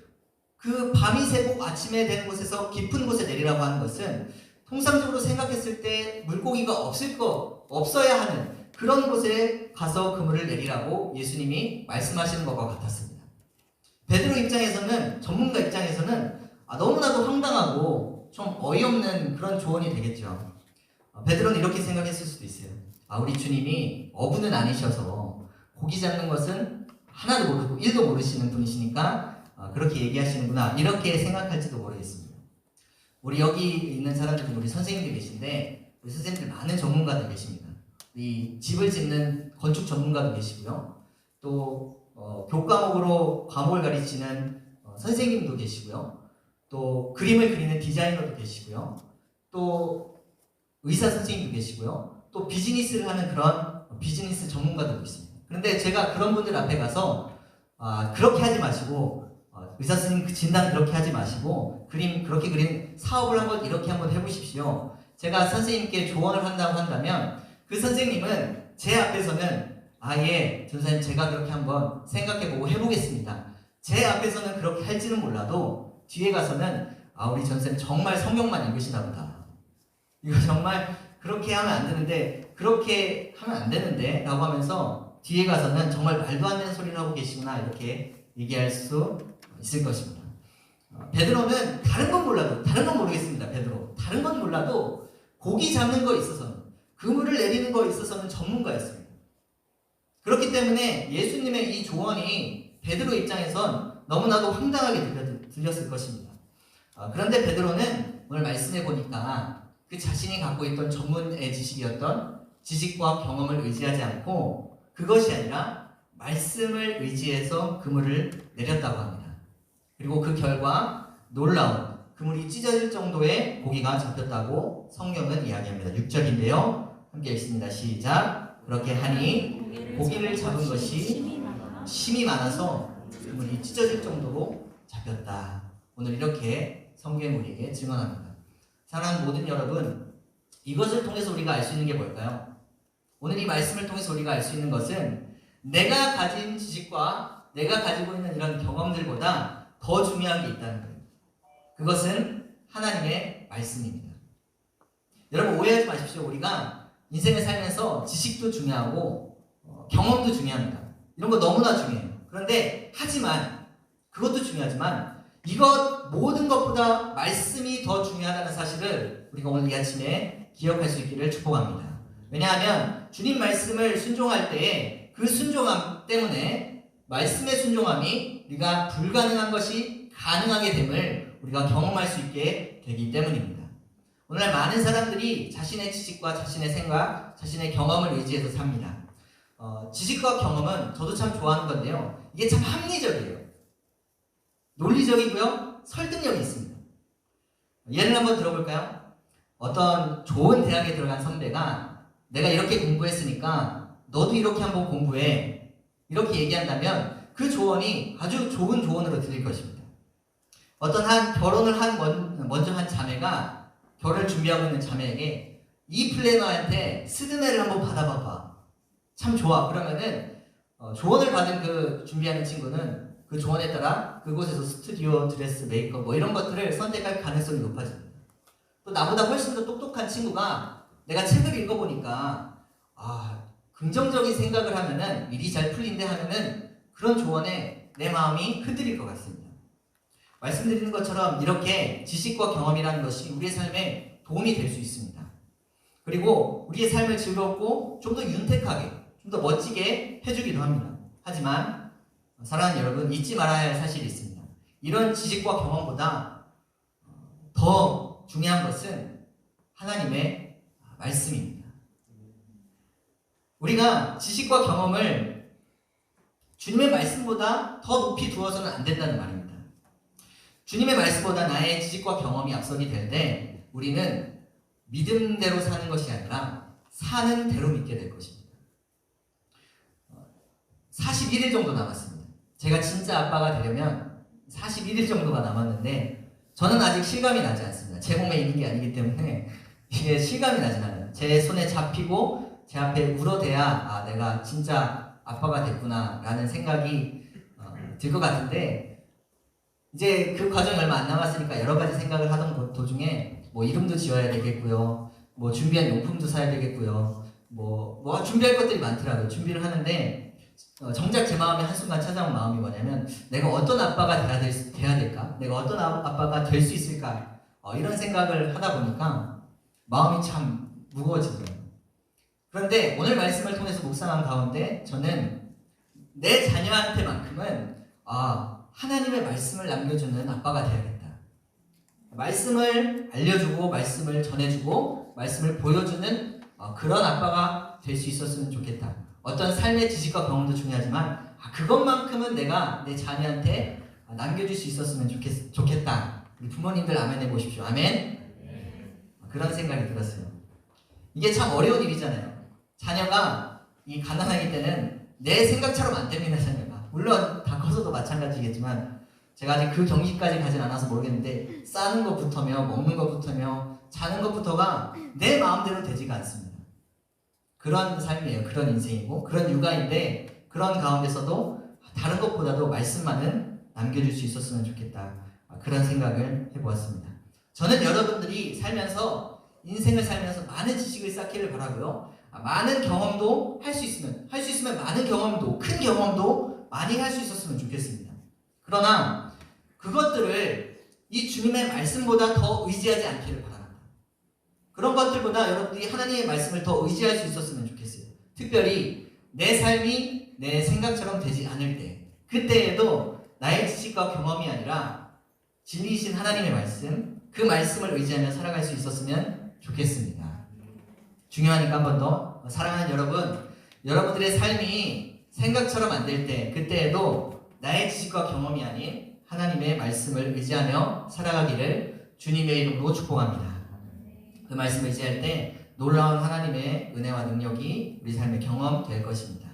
그 밤이 새고 아침에 되는 곳에서 깊은 곳에 내리라고 하는 것은 통상적으로 생각했을 때 물고기가 없어야 하는 그런 곳에 가서 그물을 내리라고 예수님이 말씀하시는 것과 같았습니다. 베드로 입장에서는, 전문가 입장에서는 너무나도 황당하고 좀 어이없는 그런 조언이 되겠죠. 베드로는 이렇게 생각했을 수도 있어요. 우리 주님이 어부는 아니셔서 고기 잡는 것은 하나도 모르고 1도 모르시는 분이시니까 그렇게 얘기하시는구나, 이렇게 생각할지도 모르겠습니다. 우리 여기 있는 사람들 중에 우리 선생님들 계신데 우리 선생님들 많은 전문가들 계십니다. 이 집을 짓는 건축 전문가도 계시고요. 또 교과목으로 과목을 가르치는 선생님도 계시고요. 또 그림을 그리는 디자이너도 계시고요. 또 의사 선생님도 계시고요. 또 비즈니스를 하는 그런 비즈니스 전문가들도 있습니다. 그런데 제가 그런 분들 앞에 가서 그렇게 하지 마시고 의사 선생님 그 진단 그렇게 하지 마시고 그림 그렇게 그린 사업을 한번 이렇게 한번 해보십시오. 제가 선생님께 조언을 한다고 한다면 그 선생님은 제 앞에서는 예, 전사님 제가 그렇게 한번 생각해보고 해보겠습니다. 제 앞에서는 그렇게 할지는 몰라도 뒤에 가서는 우리 전사님 정말 성경만 읽으시나 보다. 이거 정말 그렇게 하면 안 되는데 그렇게 하면 안 되는데 라고 하면서 뒤에 가서는 정말 말도 안 되는 소리를 하고 계시구나 이렇게 얘기할 수 있을 것입니다. 베드로는 다른 건 몰라도 다른 건 모르겠습니다. 베드로 다른 건 몰라도 고기 잡는 거에 있어서는 그물을 내리는 거에 있어서는 전문가였습니다. 그렇기 때문에 예수님의 이 조언이 베드로 입장에선 너무나도 황당하게 들렸을 것입니다. 그런데 베드로는 오늘 말씀해 보니까 그 자신이 갖고 있던 전문의 지식이었던 지식과 경험을 의지하지 않고 그것이 아니라 말씀을 의지해서 그물을 내렸다고 합니다. 그리고 그 결과 놀라운 그물이 찢어질 정도의 고기가 잡혔다고 성경은 이야기합니다. 6절인데요. 함께 읽습니다. 시작. 그렇게 하니 고기를 잡은 것이 힘이 많아서 그물이 찢어질 정도로 잡혔다. 오늘 이렇게 성경이 우리에게 증언합니다. 사랑하는 모든 여러분, 이것을 통해서 우리가 알 수 있는 게 뭘까요? 오늘 이 말씀을 통해서 우리가 알 수 있는 것은 내가 가진 지식과 내가 가지고 있는 이런 경험들보다 더 중요한 게 있다는 거예요. 그것은 하나님의 말씀입니다. 여러분 오해하지 마십시오. 우리가 인생을 살면서 지식도 중요하고 경험도 중요합니다. 이런 거 너무나 중요해요. 그런데 하지만 그것도 중요하지만 이것 모든 것보다 말씀이 더 중요하다는 사실을 우리가 오늘 이 아침에 기억할 수 있기를 축복합니다. 왜냐하면 주님 말씀을 순종할 때에 그 순종함 때문에 말씀의 순종함이 우리가 불가능한 것이 가능하게 됨을 우리가 경험할 수 있게 되기 때문입니다. 오늘날 많은 사람들이 자신의 지식과 자신의 생각, 자신의 경험을 의지해서 삽니다. 지식과 경험은 저도 참 좋아하는 건데요. 이게 참 합리적이에요. 논리적이고요. 설득력이 있습니다. 예를 한번 들어볼까요? 어떤 좋은 대학에 들어간 선배가 내가 이렇게 공부했으니까 너도 이렇게 한번 공부해. 이렇게 얘기한다면 그 조언이 아주 좋은 조언으로 들릴 것입니다. 어떤 결혼을 먼저 한 자매가 결혼을 준비하고 있는 자매에게 이 플래너한테 스드메를 한번 받아봐봐. 참 좋아. 그러면은 조언을 받은 그 준비하는 친구는 그 조언에 따라 그곳에서 스튜디오, 드레스, 메이크업 이런 것들을 선택할 가능성이 높아집니다. 또 나보다 훨씬 더 똑똑한 친구가 내가 책을 읽어보니까 긍정적인 생각을 하면은 일이 잘 풀린대 하면은 그런 조언에 내 마음이 흔들릴 것 같습니다. 말씀드리는 것처럼 이렇게 지식과 경험이라는 것이 우리의 삶에 도움이 될 수 있습니다. 그리고 우리의 삶을 즐겁고 좀 더 윤택하게, 좀 더 멋지게 해주기도 합니다. 하지만 사랑하는 여러분, 잊지 말아야 할 사실이 있습니다. 이런 지식과 경험보다 더 중요한 것은 하나님의 말씀입니다. 우리가 지식과 경험을 주님의 말씀보다 더 높이 두어서는 안 된다는 말입니다. 주님의 말씀보다 나의 지식과 경험이 앞서게 될 때 우리는 믿음대로 사는 것이 아니라 사는 대로 믿게 될 것입니다. 41일 정도 남았습니다. 제가 진짜 아빠가 되려면 41일 정도가 남았는데 저는 아직 실감이 나지 않습니다. 제 몸에 있는 게 아니기 때문에 이게 실감이 나지 않아요. 제 손에 잡히고 제 앞에 울어대야 내가 진짜 아빠가 됐구나 라는 생각이 들 것 같은데 이제 그 과정이 얼마 안 남았으니까 여러 가지 생각을 하던 도중에 이름도 지어야 되겠고요. 준비한 용품도 사야 되겠고요. 준비할 것들이 많더라고요. 준비를 하는데 정작 제 마음에 한순간 찾아온 마음이 뭐냐면 내가 어떤 아빠가 돼야 될까? 내가 어떤 아빠가 될 수 있을까? 이런 생각을 하다 보니까 마음이 참 무거워지더라고요. 그런데 오늘 말씀을 통해서 묵상한 가운데 저는 내 자녀한테만큼은 하나님의 말씀을 남겨주는 아빠가 되어야겠다. 말씀을 알려주고 말씀을 전해주고 말씀을 보여주는 그런 아빠가 될 수 있었으면 좋겠다. 어떤 삶의 지식과 경험도 중요하지만 그것만큼은 내가 내 자녀한테 남겨줄 수 있었으면 좋겠다. 우리 부모님들 아멘 해보십시오. 아멘. 그런 생각이 들었어요. 이게 참 어려운 일이잖아요. 자녀가 이 가난하기 때는 내 생각처럼 안 됩니다. 자녀가 물론 다 커서도 마찬가지겠지만 제가 아직 그 경지까지 가진 않아서 모르겠는데 싸는 것부터며 먹는 것부터며 자는 것부터가 내 마음대로 되지가 않습니다. 그런 삶이에요. 그런 인생이고 그런 육아인데 그런 가운데서도 다른 것보다도 말씀만은 남겨줄 수 있었으면 좋겠다. 그런 생각을 해보았습니다. 저는 여러분들이 살면서 인생을 살면서 많은 지식을 쌓기를 바라고요. 많은 경험도 할 수 있으면 많은 경험도 큰 경험도 많이 할 수 있었으면 좋겠습니다. 그러나 그것들을 이 주님의 말씀보다 더 의지하지 않기를 바랍니다. 그런 것들보다 여러분들이 하나님의 말씀을 더 의지할 수 있었으면 좋겠어요. 특별히 내 삶이 내 생각처럼 되지 않을 때 그때에도 나의 지식과 경험이 아니라 진리이신 하나님의 말씀 그 말씀을 의지하며 살아갈 수 있었으면 좋겠습니다. 중요하니까 한 번 더 사랑하는 여러분 여러분들의 삶이 생각처럼 안 될 때 그때에도 나의 지식과 경험이 아닌 하나님의 말씀을 의지하며 살아가기를 주님의 이름으로 축복합니다. 그 말씀을 의지할 때 놀라운 하나님의 은혜와 능력이 우리 삶의 경험 될 것입니다.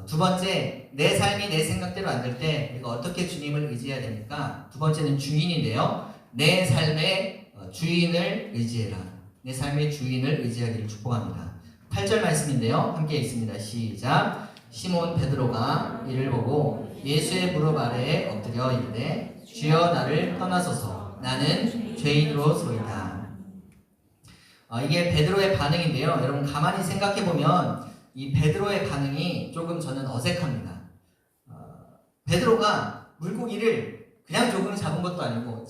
두 번째, 내 삶이 내 생각대로 안 될 때 우리가 어떻게 주님을 의지해야 됩니까? 두 번째는 주인인데요. 내 삶의 주인을 의지해라. 내 삶의 주인을 의지하기를 축복합니다. 8절 말씀인데요. 함께 읽습니다. 시작. 시몬 베드로가 이를 보고 예수의 무릎 아래에 엎드려 이르되 주여 나를 떠나소서 나는 죄인으로소이다. 이게 베드로의 반응인데요. 여러분 가만히 생각해보면 이 베드로의 반응이 조금 저는 어색합니다. 베드로가 물고기를 그냥 조금 잡은 것도 아니고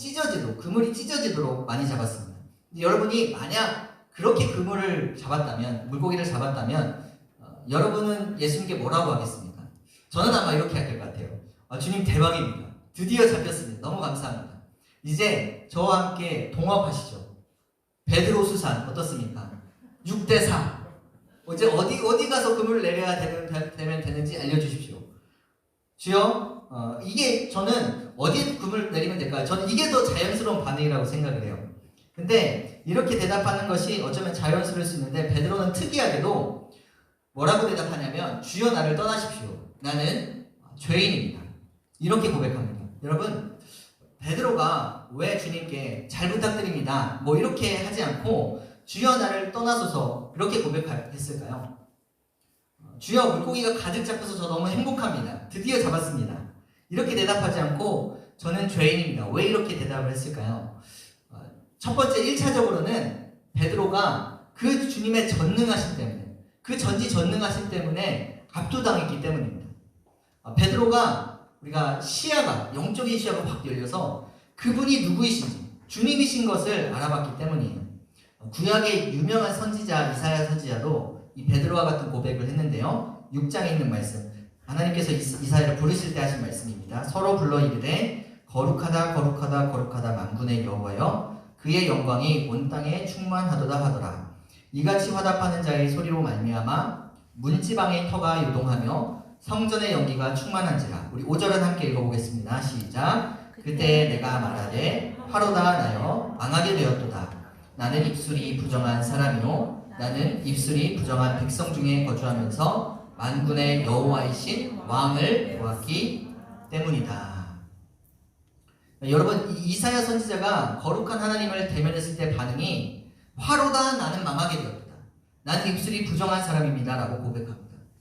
그물이 찢어지도록 많이 잡았습니다. 여러분이 만약 그렇게 그물을 잡았다면 물고기를 잡았다면 여러분은 예수님께 뭐라고 하겠습니까? 저는 아마 이렇게 할 것 같아요. 주님 대박입니다. 드디어 잡혔습니다. 너무 감사합니다. 이제 저와 함께 동업하시죠. 베드로 수산 어떻습니까? 6대4 이제 어디 가서 그물을 내려야 되면 되는지 알려주십시오. 주여 이게 저는 어디에 그물을 내리면 될까요? 저는 이게 더 자연스러운 반응이라고 생각을 해요. 근데 이렇게 대답하는 것이 어쩌면 자연스러울 수 있는데 베드로는 특이하게도 뭐라고 대답하냐면 주여 나를 떠나십시오. 나는 죄인입니다. 이렇게 고백합니다. 여러분 베드로가 왜 주님께 잘 부탁드립니다 뭐 이렇게 하지 않고 주여 나를 떠나소서 이렇게 고백했을까요? 주여 물고기가 가득 잡혀서 저 너무 행복합니다. 드디어 잡았습니다. 이렇게 대답하지 않고 저는 죄인입니다. 왜 이렇게 대답을 했을까요? 첫 번째 1차적으로는 베드로가 그 주님의 전능하심 때문에 그 전지전능하심 때문에 압도당했기 때문입니다. 베드로가 우리가 영적인 시야가 확 열려서 그분이 누구이신지 주님이신 것을 알아봤기 때문이에요. 구약의 유명한 선지자 이사야 선지자도 이 베드로와 같은 고백을 했는데요. 6장에 있는 말씀 하나님께서 이사야를 부르실 때 하신 말씀입니다. 서로 불러 이르되 거룩하다 거룩하다 거룩하다 만군의 여호와여 그의 영광이 온 땅에 충만하도다 하더라. 이같이 화답하는 자의 소리로 말미암아 문지방의 터가 요동하며 성전의 연기가 충만한지라. 우리 5절은 함께 읽어보겠습니다. 시작. 그때 내가 말하되 화로다 나여 망하게 되었도다. 나는 입술이 부정한 사람이요 나는 입술이 부정한 백성 중에 거주하면서 만군의 여호와이신 왕을 보았기 때문이다. 여러분 이사야 선지자가 거룩한 하나님을 대면했을 때 반응이 화로다 나는 망하게 되었다. 나는 입술이 부정한 사람입니다 라고 고백합니다.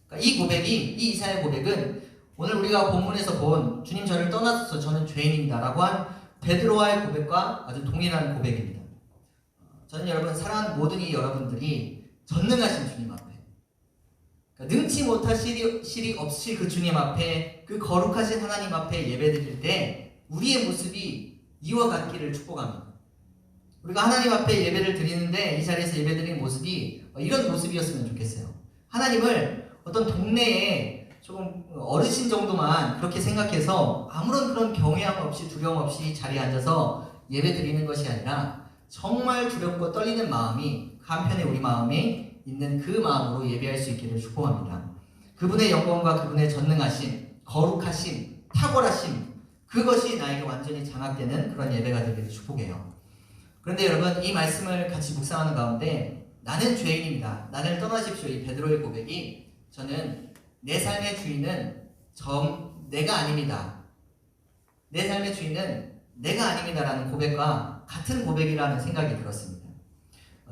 그러니까 이 고백이 이 이사야 고백은 오늘 우리가 본문에서 본 주님 저를 떠나소서 저는 죄인입니다 라고 한 베드로와의 고백과 아주 동일한 고백입니다. 저는 여러분 사랑하는 모든 이 여러분들이 전능하신 주님 앞에 그러니까 능치 못할 실이 없이 그 주님 앞에 그 거룩하신 하나님 앞에 예배드릴 때 우리의 모습이 이와 같기를 축복합니다. 우리가 하나님 앞에 예배를 드리는데 이 자리에서 예배드리는 모습이 이런 모습이었으면 좋겠어요. 하나님을 어떤 동네에 조금 어르신 정도만 그렇게 생각해서 아무런 그런 경외함 없이 두려움 없이 자리에 앉아서 예배 드리는 것이 아니라 정말 두렵고 떨리는 마음이 한편에 우리 마음이 있는 그 마음으로 예배할 수 있기를 축복합니다. 그분의 영광과 그분의 전능하심, 거룩하심, 탁월하심, 그것이 나에게 완전히 장악되는 그런 예배가 되기를 축복해요. 그런데 여러분, 이 말씀을 같이 묵상하는 가운데 나는 죄인입니다, 나를 떠나십시오, 이 베드로의 고백이 저는 내 삶의 주인은 내가 아닙니다, 내 삶의 주인은 내가 아닙니다라는 고백과 같은 고백이라는 생각이 들었습니다.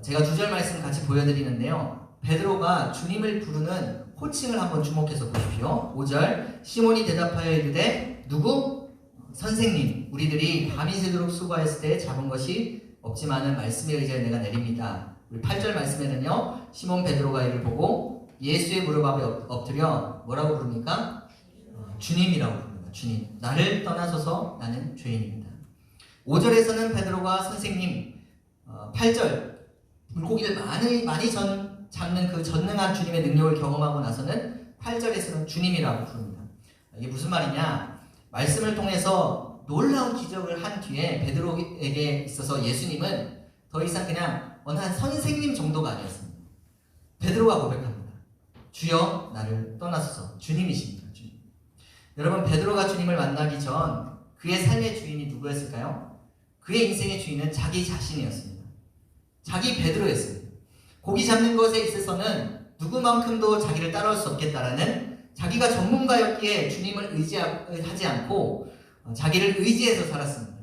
제가 2절 말씀 같이 보여드리는데요, 베드로가 주님을 부르는 호칭을 한번 주목해서 보십시오. 5절, 시몬이 대답하여 이르되 누구? 선생님, 우리들이 밤이 새도록 수고하였을 때 잡은 것이 없지만은 말씀에 의지하여 내가 내립니다. 우리 8절 말씀에는요, 시몬 베드로가 이를 보고 예수의 무릎 앞에 엎드려 뭐라고 부릅니까? 주님이라고 부릅니다. 주님, 나를 떠나소서, 나는 죄인입니다. 5절에서는 베드로가 선생님, 8절 물고기를 많이 잡는 그 전능한 주님의 능력을 경험하고 나서는 8절에서는 주님이라고 부릅니다. 이게 무슨 말이냐? 말씀을 통해서 놀라운 기적을 한 뒤에 베드로에게 있어서 예수님은 더 이상 그냥 어느 한 선생님 정도가 아니었습니다. 베드로가 고백합니다. 주여, 나를 떠나소서. 주님이십니다. 주님. 여러분, 베드로가 주님을 만나기 전 그의 삶의 주인이 누구였을까요? 그의 인생의 주인은 자기 자신이었습니다. 자기 베드로였습니다. 고기 잡는 것에 있어서는 누구만큼도 자기를 따라올 수 없겠다라는, 자기가 전문가였기에 주님을 의지하지 않고 자기를 의지해서 살았습니다.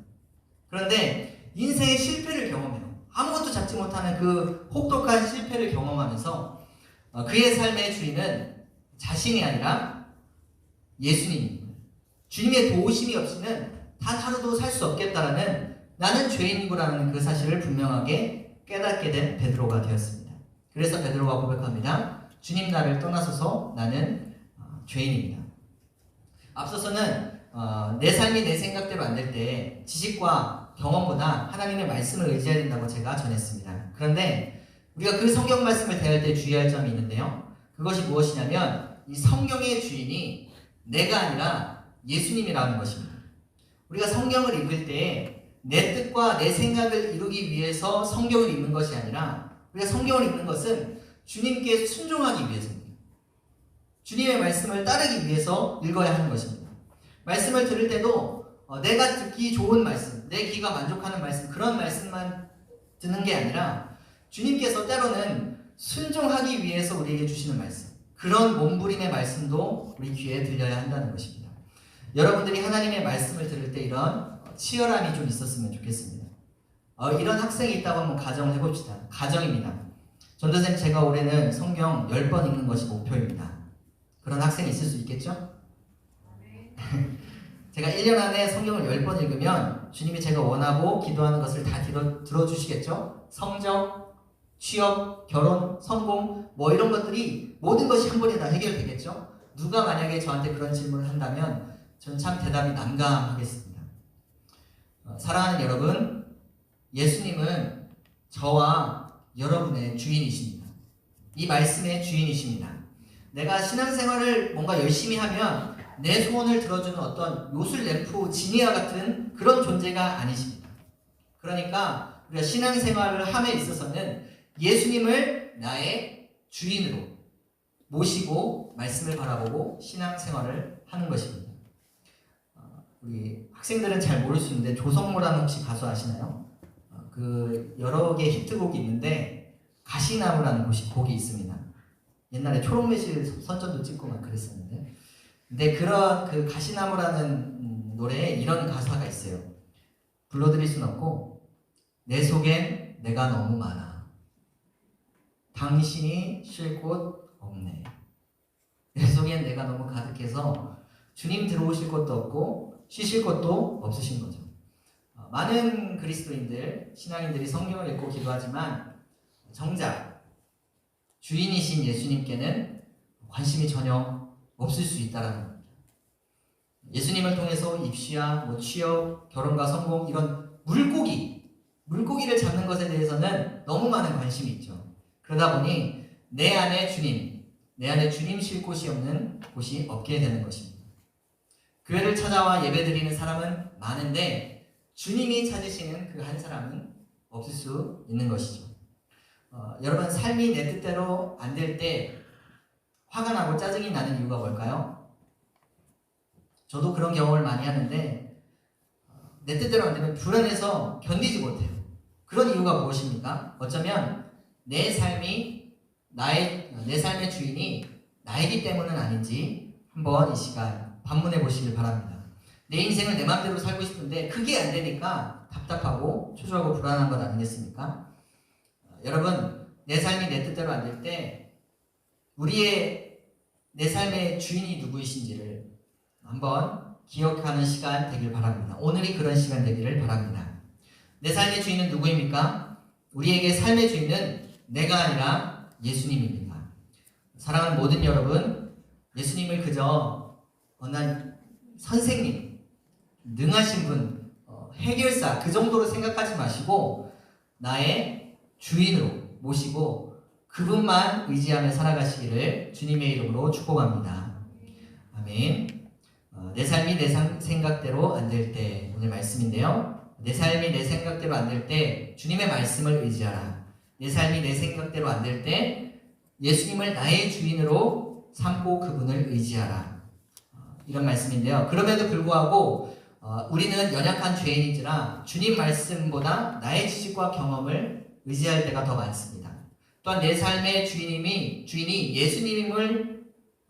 그런데 인생의 실패를 경험해요. 아무것도 잡지 못하는 그 혹독한 실패를 경험하면서 그의 삶의 주인은 자신이 아니라 예수님입니다. 주님의 도우심이 없이는 단 하루도 살 수 없겠다라는, 나는 죄인이구라는 그 사실을 분명하게 깨닫게 된 베드로가 되었습니다. 그래서 베드로가 고백합니다. 주님, 나를 떠나소서, 나는 죄인입니다. 앞서서는 내 삶이 내 생각대로 안 될 때 지식과 경험보다 하나님의 말씀을 의지해야 된다고 제가 전했습니다. 그런데 우리가 그 성경 말씀을 대할 때 주의할 점이 있는데요, 그것이 무엇이냐면 이 성경의 주인이 내가 아니라 예수님이라는 것입니다. 우리가 성경을 읽을 때 내 뜻과 내 생각을 이루기 위해서 성경을 읽는 것이 아니라, 우리가 성경을 읽는 것은 주님께 순종하기 위해서입니다. 주님의 말씀을 따르기 위해서 읽어야 하는 것입니다. 말씀을 들을 때도 내가 듣기 좋은 말씀, 내 귀가 만족하는 말씀, 그런 말씀만 듣는 게 아니라 주님께서 때로는 순종하기 위해서 우리에게 주시는 말씀, 그런 몸부림의 말씀도 우리 귀에 들려야 한다는 것입니다. 여러분들이 하나님의 말씀을 들을 때 이런 치열함이 좀 있었으면 좋겠습니다. 이런 학생이 있다고 한번 가정을 해봅시다. 가정입니다. 전도사님, 제가 올해는 성경 10번 읽는 것이 목표입니다. 그런 학생이 있을 수 있겠죠? 제가 1년 안에 성경을 10번 읽으면 주님이 제가 원하고 기도하는 것을 다 들어주시겠죠? 성적, 취업, 결혼, 성공, 뭐 이런 것들이 모든 것이 한 번에 다 해결되겠죠? 누가 만약에 저한테 그런 질문을 한다면 저는 참 대답이 난감하겠습니다. 사랑하는 여러분, 예수님은 저와 여러분의 주인이십니다. 이 말씀의 주인이십니다. 내가 신앙생활을 뭔가 열심히 하면 내 소원을 들어주는 어떤 요술램프 지니아 같은 그런 존재가 아니십니다. 그러니까 우리가 신앙생활을 함에 있어서는 예수님을 나의 주인으로 모시고 말씀을 바라보고 신앙생활을 하는 것입니다. 우리 학생들은 잘 모를 수 있는데 조성모라는 혹시 가수 아시나요? 그 여러 개의 히트곡이 있는데 가시나무라는 곡이 있습니다. 옛날에 초록매실 선전도 찍고 막 그랬었는데, 근데 그런 그 가시나무라는 노래에 이런 가사가 있어요. 불러드릴 순 없고, 내 속엔 내가 너무 많아. 당신이 쉴 곳 없네. 내 속엔 내가 너무 가득해서 주님 들어오실 곳도 없고 쉬실 곳도 없으신 거죠. 많은 그리스도인들, 신앙인들이 성경을 읽고 기도하지만 정작 주인이신 예수님께는 관심이 전혀 없을 수 있다는 겁니다. 예수님을 통해서 입시야, 취업, 결혼과 성공, 이런 물고기를 잡는 것에 대해서는 너무 많은 관심이 있죠. 그러다 보니 내 안에 주님 쉴 곳이 없는 곳이 없게 되는 것입니다. 교회를 찾아와 예배드리는 사람은 많은데 주님이 찾으시는 그 한 사람은 없을 수 있는 것이죠. 여러분 삶이 내 뜻대로 안 될 때 화가 나고 짜증이 나는 이유가 뭘까요? 저도 그런 경험을 많이 하는데 내 뜻대로 안 되면 불안해서 견디지 못해요. 그런 이유가 무엇입니까? 어쩌면 내 삶의 주인이 나이기 때문은 아닌지 한번 이 시간 반문해 보시길 바랍니다. 내 인생을 내 마음대로 살고 싶은데 그게 안 되니까 답답하고 초조하고 불안한 것 아니겠습니까? 여러분, 내 삶이 내 뜻대로 안 될 때 내 삶의 주인이 누구이신지를 한번 기억하는 시간 되길 바랍니다. 오늘이 그런 시간 되기를 바랍니다. 내 삶의 주인은 누구입니까? 우리에게 삶의 주인은 내가 아니라 예수님입니다. 사랑하는 모든 여러분, 예수님을 그저 어떤 선생님, 능하신 분, 해결사 그 정도로 생각하지 마시고 나의 주인으로 모시고 그분만 의지하며 살아가시기를 주님의 이름으로 축복합니다. 아멘. 내 삶이 내 생각대로 안 될 때, 오늘 말씀인데요. 내 삶이 내 생각대로 안 될 때 주님의 말씀을 의지하라. 내 삶이 내 생각대로 안 될 때 예수님을 나의 주인으로 삼고 그분을 의지하라. 이런 말씀인데요. 그럼에도 불구하고 우리는 연약한 죄인이지라 주님 말씀보다 나의 지식과 경험을 의지할 때가 더 많습니다. 또한 내 삶의 주인이 예수님을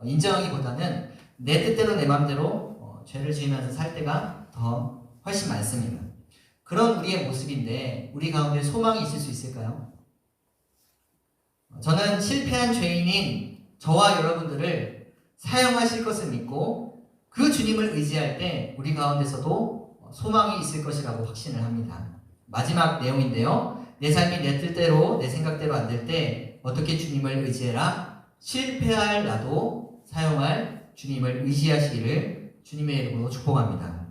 인정하기보다는 내 뜻대로 내 마음대로 죄를 지으면서 살 때가 더 훨씬 많습니다. 그런 우리의 모습인데 우리 가운데 소망이 있을 수 있을까요? 저는 실패한 죄인인 저와 여러분들을 사용하실 것을 믿고 그 주님을 의지할 때 우리 가운데서도 소망이 있을 것이라고 확신을 합니다. 마지막 내용인데요. 내 삶이 내 뜻대로 내 생각대로 안 될 때 어떻게 주님을 의지해라? 실패할 나도 사용할 주님을 의지하시기를 주님의 이름으로 축복합니다.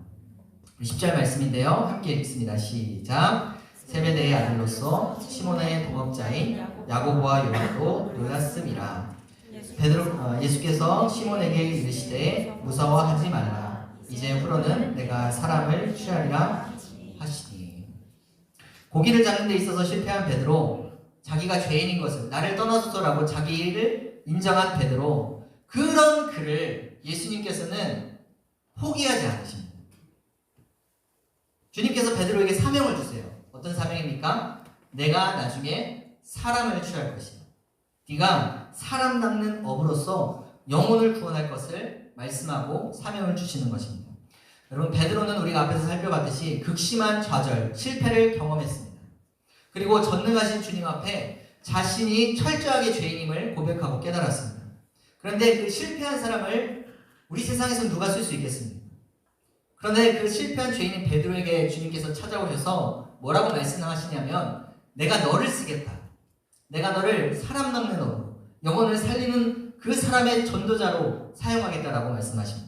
10절 말씀인데요. 함께 읽습니다. 시작. 세베대의 아들로서 시몬의 동업자인 야고보와 요한도 놀랐음이라. 예수께서 시몬에게 이르시되 무서워하지 말라. 이제 후로는 내가 사람을 취하리라 하시니. 고기를 잡는 데 있어서 실패한 베드로, 자기가 죄인인 것을 나를 떠나소서라고 자기를 인정한 베드로, 그런 그를 예수님께서는 포기하지 않으십니다. 주님께서 베드로에게 사명을 주세요. 어떤 사명입니까? 내가 나중에 사람을 취할 것이다. 네가 사람 낚는 업으로서 영혼을 구원할 것을 말씀하고 사명을 주시는 것입니다. 여러분, 베드로는 우리가 앞에서 살펴봤듯이 극심한 좌절, 실패를 경험했습니다. 그리고 전능하신 주님 앞에 자신이 철저하게 죄인임을 고백하고 깨달았습니다. 그런데 그 실패한 사람을 우리 세상에서 누가 쓸 수 있겠습니까? 그런데 그 실패한 죄인인 베드로에게 주님께서 찾아오셔서 뭐라고 말씀하시냐면 내가 너를 쓰겠다. 내가 너를 사람 낚는 업으로 영혼을 살리는 그 사람의 전도자로 사용하겠다라고 말씀하십니다.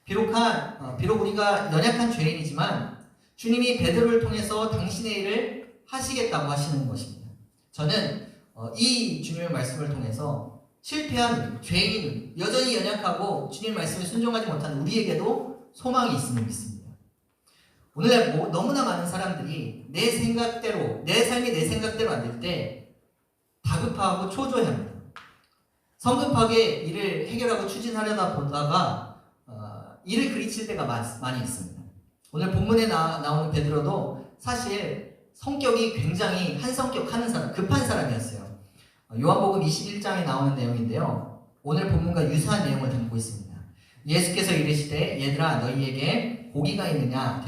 비록 우리가 연약한 죄인이지만 주님이 베드로를 통해서 당신의 일을 하시겠다고 하시는 것입니다. 저는 이 주님의 말씀을 통해서 실패한 죄인, 여전히 연약하고 주님의 말씀에 순종하지 못한 우리에게도 소망이 있음을 믿습니다. 오늘날 너무나 많은 사람들이 내 생각대로, 내 삶이 내 생각대로 안 될 때 다급하고 초조해합니다. 성급하게 일을 해결하고 추진하려다 보다가 일을 그리칠 때가 많이 있습니다. 오늘 본문에 나오는 베드로도 사실 성격이 굉장히 한성격 하는 사람, 급한 사람이었어요. 요한복음 21장에 나오는 내용인데요. 오늘 본문과 유사한 내용을 담고 있습니다. 예수께서 이르시되 얘들아 너희에게 고기가 있느냐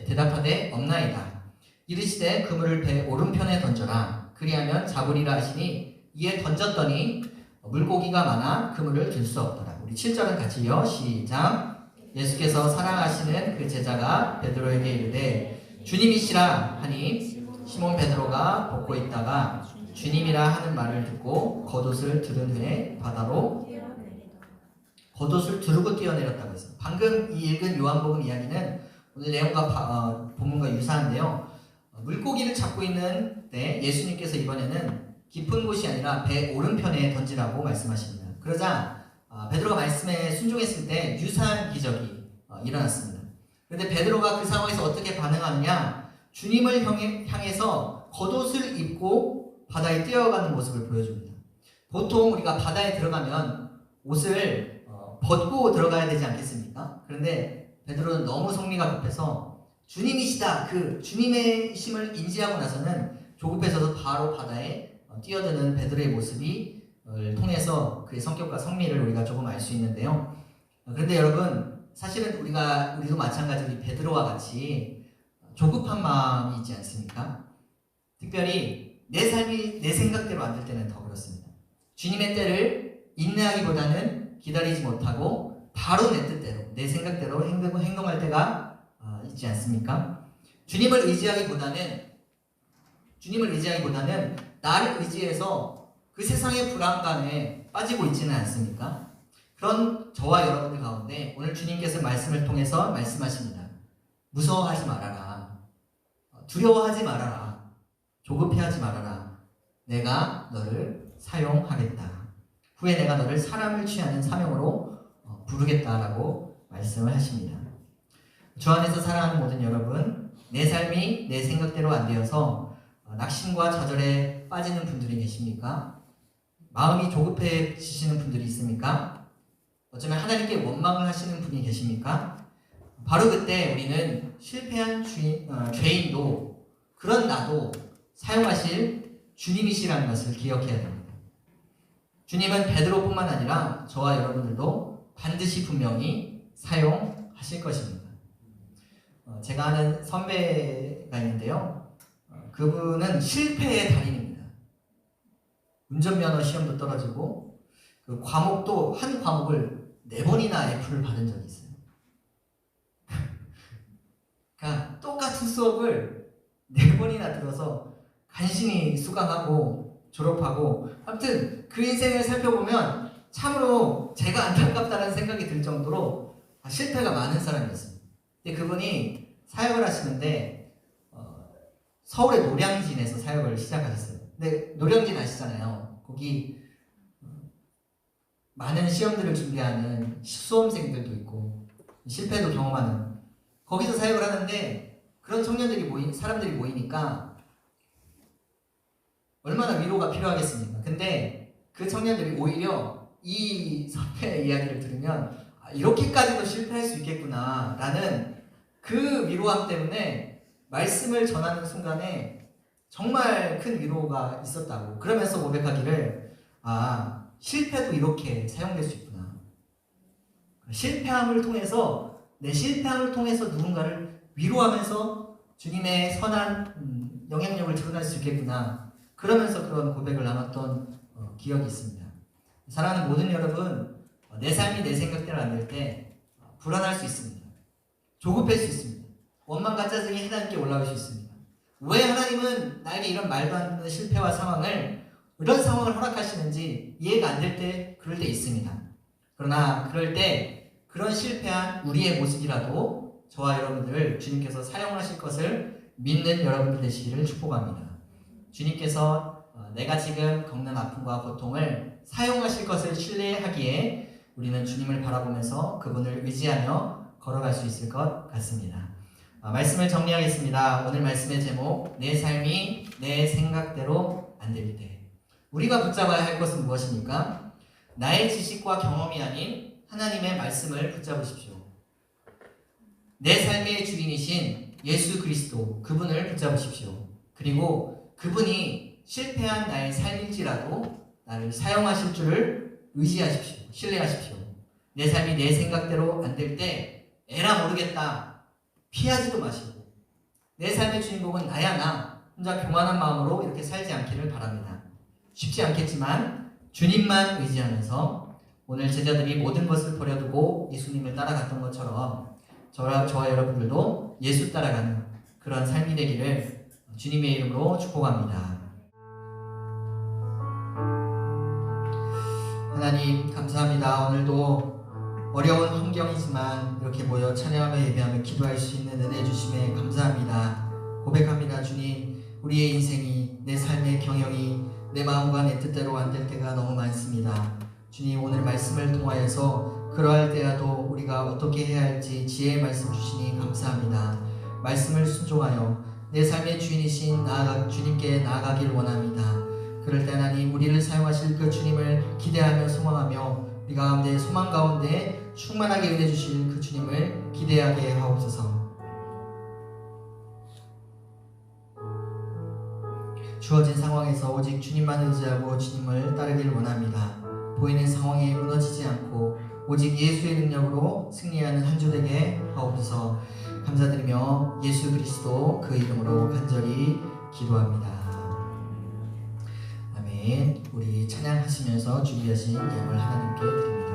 대답하되 없나이다. 이르시되 그물을 배 오른편에 던져라. 그리하면 잡으리라 하시니 이에 던졌더니 물고기가 많아 그물을 들 수 없더라. 우리 7절은 같이요. 시작. 예수께서 사랑하시는 그 제자가 베드로에게 이르되 주님이시라 하니 시몬 베드로가 벗고 있다가 주님이라 하는 말을 듣고 겉옷을 두른 후에 바다로 겉옷을 두르고 뛰어내렸다고 했습니다. 방금 이 읽은 요한복음 이야기는 오늘 내용과 본문과 유사한데요. 물고기를 잡고 있는 때 예수님께서 이번에는 깊은 곳이 아니라 배 오른편에 던지라고 말씀하십니다. 그러자 베드로가 말씀에 순종했을 때 유사한 기적이 일어났습니다. 그런데 베드로가 그 상황에서 어떻게 반응하느냐? 주님을 향해서 겉옷을 입고 바다에 뛰어가는 모습을 보여줍니다. 보통 우리가 바다에 들어가면 옷을 벗고 들어가야 되지 않겠습니까? 그런데 베드로는 너무 성미가 급해서 주님이시다, 그 주님의 힘을 인지하고 나서는 조급해져서 바로 바다에 뛰어드는 베드로의 모습이 통해서 그의 성격과 성미를 우리가 조금 알 수 있는데요. 그런데 여러분, 사실은 우리도 마찬가지로 이 베드로와 같이 조급한 마음이 있지 않습니까? 특별히 내 삶이 내 생각대로 안 될 때는 더 그렇습니다. 주님의 때를 인내하기보다는 기다리지 못하고 바로 내 뜻대로, 내 생각대로 행동할 때가 있지 않습니까? 주님을 의지하기보다는 나를 의지해서 그 세상의 불안감에 빠지고 있지는 않습니까? 그런 저와 여러분들 가운데 오늘 주님께서 말씀을 통해서 말씀하십니다. 무서워하지 말아라. 두려워하지 말아라. 조급해하지 말아라. 내가 너를 사용하겠다. 후에 내가 너를 사람을 취하는 사명으로 부르겠다라고 말씀을 하십니다. 주 안에서 사랑하는 모든 여러분, 내 삶이 내 생각대로 안 되어서 낙심과 좌절에 빠지는 분들이 계십니까? 마음이 조급해지시는 분들이 있습니까? 어쩌면 하나님께 원망을 하시는 분이 계십니까? 바로 그때 우리는 실패한 죄인도 그런 나도 사용하실 주님이시라는 것을 기억해야 됩니다. 주님은 베드로뿐만 아니라 저와 여러분들도 반드시 분명히 사용하실 것입니다. 제가 아는 선배가 있는데요. 그분은 실패의 달인입니다. 운전면허 시험도 떨어지고 그 과목도 한 과목을 4번이나 F를 받은 적이 있어요. 그러니까 똑같은 수업을 4번이나 들어서 간신히 수강하고 졸업하고, 아무튼 그 인생을 살펴보면 참으로 제가 안타깝다는 생각이 들 정도로 실패가 많은 사람이었습니다. 근데 그분이 사역을 하시는데 서울의 노량진에서 사역을 시작하셨어요. 근데 노량진 아시잖아요. 거기 많은 시험들을 준비하는 수험생들도 있고 실패도 경험하는, 거기서 사역을 하는데 그런 사람들이 모이니까 얼마나 위로가 필요하겠습니까? 근데 그 청년들이 오히려 이 선배의 이야기를 들으면 이렇게까지도 실패할 수 있겠구나 라는 그 위로함 때문에 말씀을 전하는 순간에 정말 큰 위로가 있었다고, 그러면서 고백하기를 실패도 이렇게 사용될 수 있구나. 내 실패함을 통해서 누군가를 위로하면서 주님의 선한 영향력을 드러낼 수 있겠구나. 그러면서 그런 고백을 나눴던 기억이 있습니다. 사랑하는 모든 여러분, 내 삶이 내 생각대로 안 될 때 불안할 수 있습니다. 조급할 수 있습니다. 원망과 짜증이 하나님께 올라올 수 있습니다. 왜 하나님은 나에게 이런 말도 안 되는 실패와 이런 상황을 허락하시는지 이해가 안 될 때 그럴 때 있습니다. 그러나 그럴 때 그런 실패한 우리의 모습이라도 저와 여러분들을 주님께서 사용하실 것을 믿는 여러분들 되시기를 축복합니다. 주님께서 내가 지금 겪는 아픔과 고통을 사용하실 것을 신뢰하기에 우리는 주님을 바라보면서 그분을 의지하며 걸어갈 수 있을 것 같습니다. 말씀을 정리하겠습니다. 오늘 말씀의 제목, 내 삶이 내 생각대로 안 될 때. 우리가 붙잡아야 할 것은 무엇입니까? 나의 지식과 경험이 아닌 하나님의 말씀을 붙잡으십시오. 내 삶의 주인이신 예수 그리스도, 그분을 붙잡으십시오. 그리고 그분이 실패한 나의 삶일지라도 나를 사용하실 줄을 의지하십시오. 신뢰하십시오. 내 삶이 내 생각대로 안 될 때 에라 모르겠다, 피하지도 마시고 내 삶의 주인공은 나야 나 혼자 교만한 마음으로 이렇게 살지 않기를 바랍니다. 쉽지 않겠지만 주님만 의지하면서 오늘 제자들이 모든 것을 버려두고 예수님을 따라갔던 것처럼 저와 여러분들도 예수 따라가는 그런 삶이 되기를 주님의 이름으로 축복합니다. 하나님 감사합니다. 오늘도 어려운 환경이지만 이렇게 모여 찬양하며 예배하며 기도할 수 있는 은혜 주심에 감사합니다. 고백합니다. 주님, 우리의 인생이, 내 삶의 경영이 내 마음과 내 뜻대로 안 될 때가 너무 많습니다. 주님, 오늘 말씀을 통하여서 그러할 때라도 우리가 어떻게 해야 할지 지혜의 말씀 주시니 감사합니다. 말씀을 순종하여 내 삶의 주인이신 주님께 나아가길 원합니다. 그럴 때 하나님 우리를 사용하실 그 주님을 기대하며 소망하며 우리 가운데 소망 가운데 충만하게 은혜 주실 그 주님을 기대하게 하옵소서. 주어진 상황에서 오직 주님만 의지하고 주님을 따르길 원합니다. 보이는 상황에 무너지지 않고 오직 예수의 능력으로 승리하는 한 주 되게 하옵소서. 감사드리며 예수 그리스도 그 이름으로 간절히 기도합니다. 아멘. 우리 찬양하시면서 준비하신 예물 하나님께 드립니다.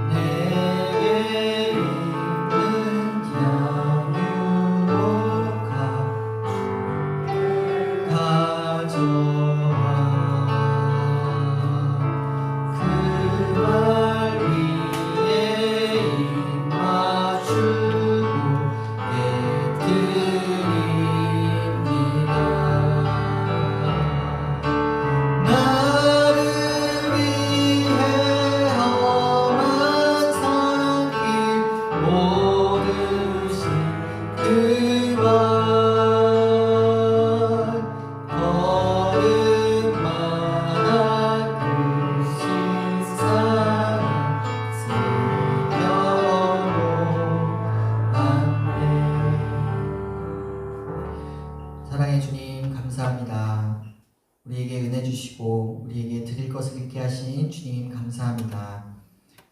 내게 있는 양유로가 가져와 그 말 위에 입 맞추고 예드립니다. 나를 위해 험한 산길 오르신 그 발 걸음마다 크신 사랑 새겨놓았네. 사랑의 주님 감사합니다. 우리에게 은혜 주시고 우리에게 드릴 것을 잃게 하신 주님 감사합니다.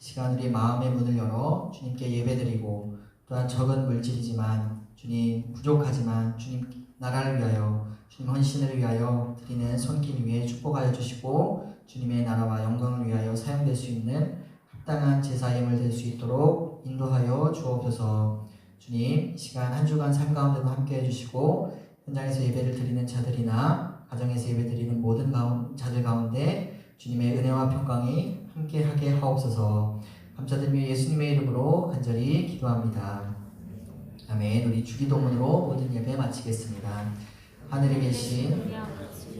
이 시간 우리 마음의 문을 열어 주님께 예배드리고 또한 적은 물질이지만 주님 부족하지만 주님 나라를 위하여 주님 헌신을 위하여 드리는 손길 위에 축복하여 주시고 주님의 나라와 영광을 위하여 사용될 수 있는 합당한 제사임을 될 수 있도록 인도하여 주옵소서. 주님 이 시간 한 주간 삶 가운데도 함께 해주시고 현장에서 예배를 드리는 자들이나 가정에서 예배드리는 모든 자들 가운데 주님의 은혜와 평강이 함께하게 하옵소서. 감사드리며 예수님의 이름으로 간절히 기도합니다. 아멘. 우리 주기도문으로 모든 예배 마치겠습니다. 하늘에 계신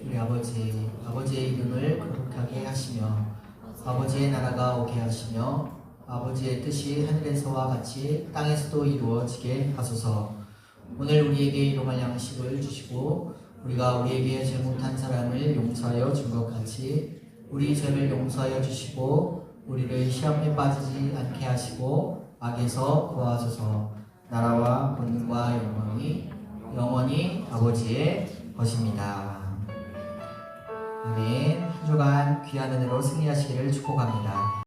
우리 아버지, 아버지의 이름을 거룩하게 하시며 아버지의 나라가 오게 하시며 아버지의 뜻이 하늘에서와 같이 땅에서도 이루어지게 하소서. 오늘 우리에게 일용할 양식을 주시고 우리가 우리에게 잘못한 사람을 용서하여 준 것 같이 우리 죄를 용서하여 주시고 우리를 시험에 빠지지 않게 하시고 악에서 구하소서. 나라와 권능과 영광이 영원히 아버지의 것입니다. 아멘. 한 주간 귀한 은혜로 승리하시기를 축복합니다.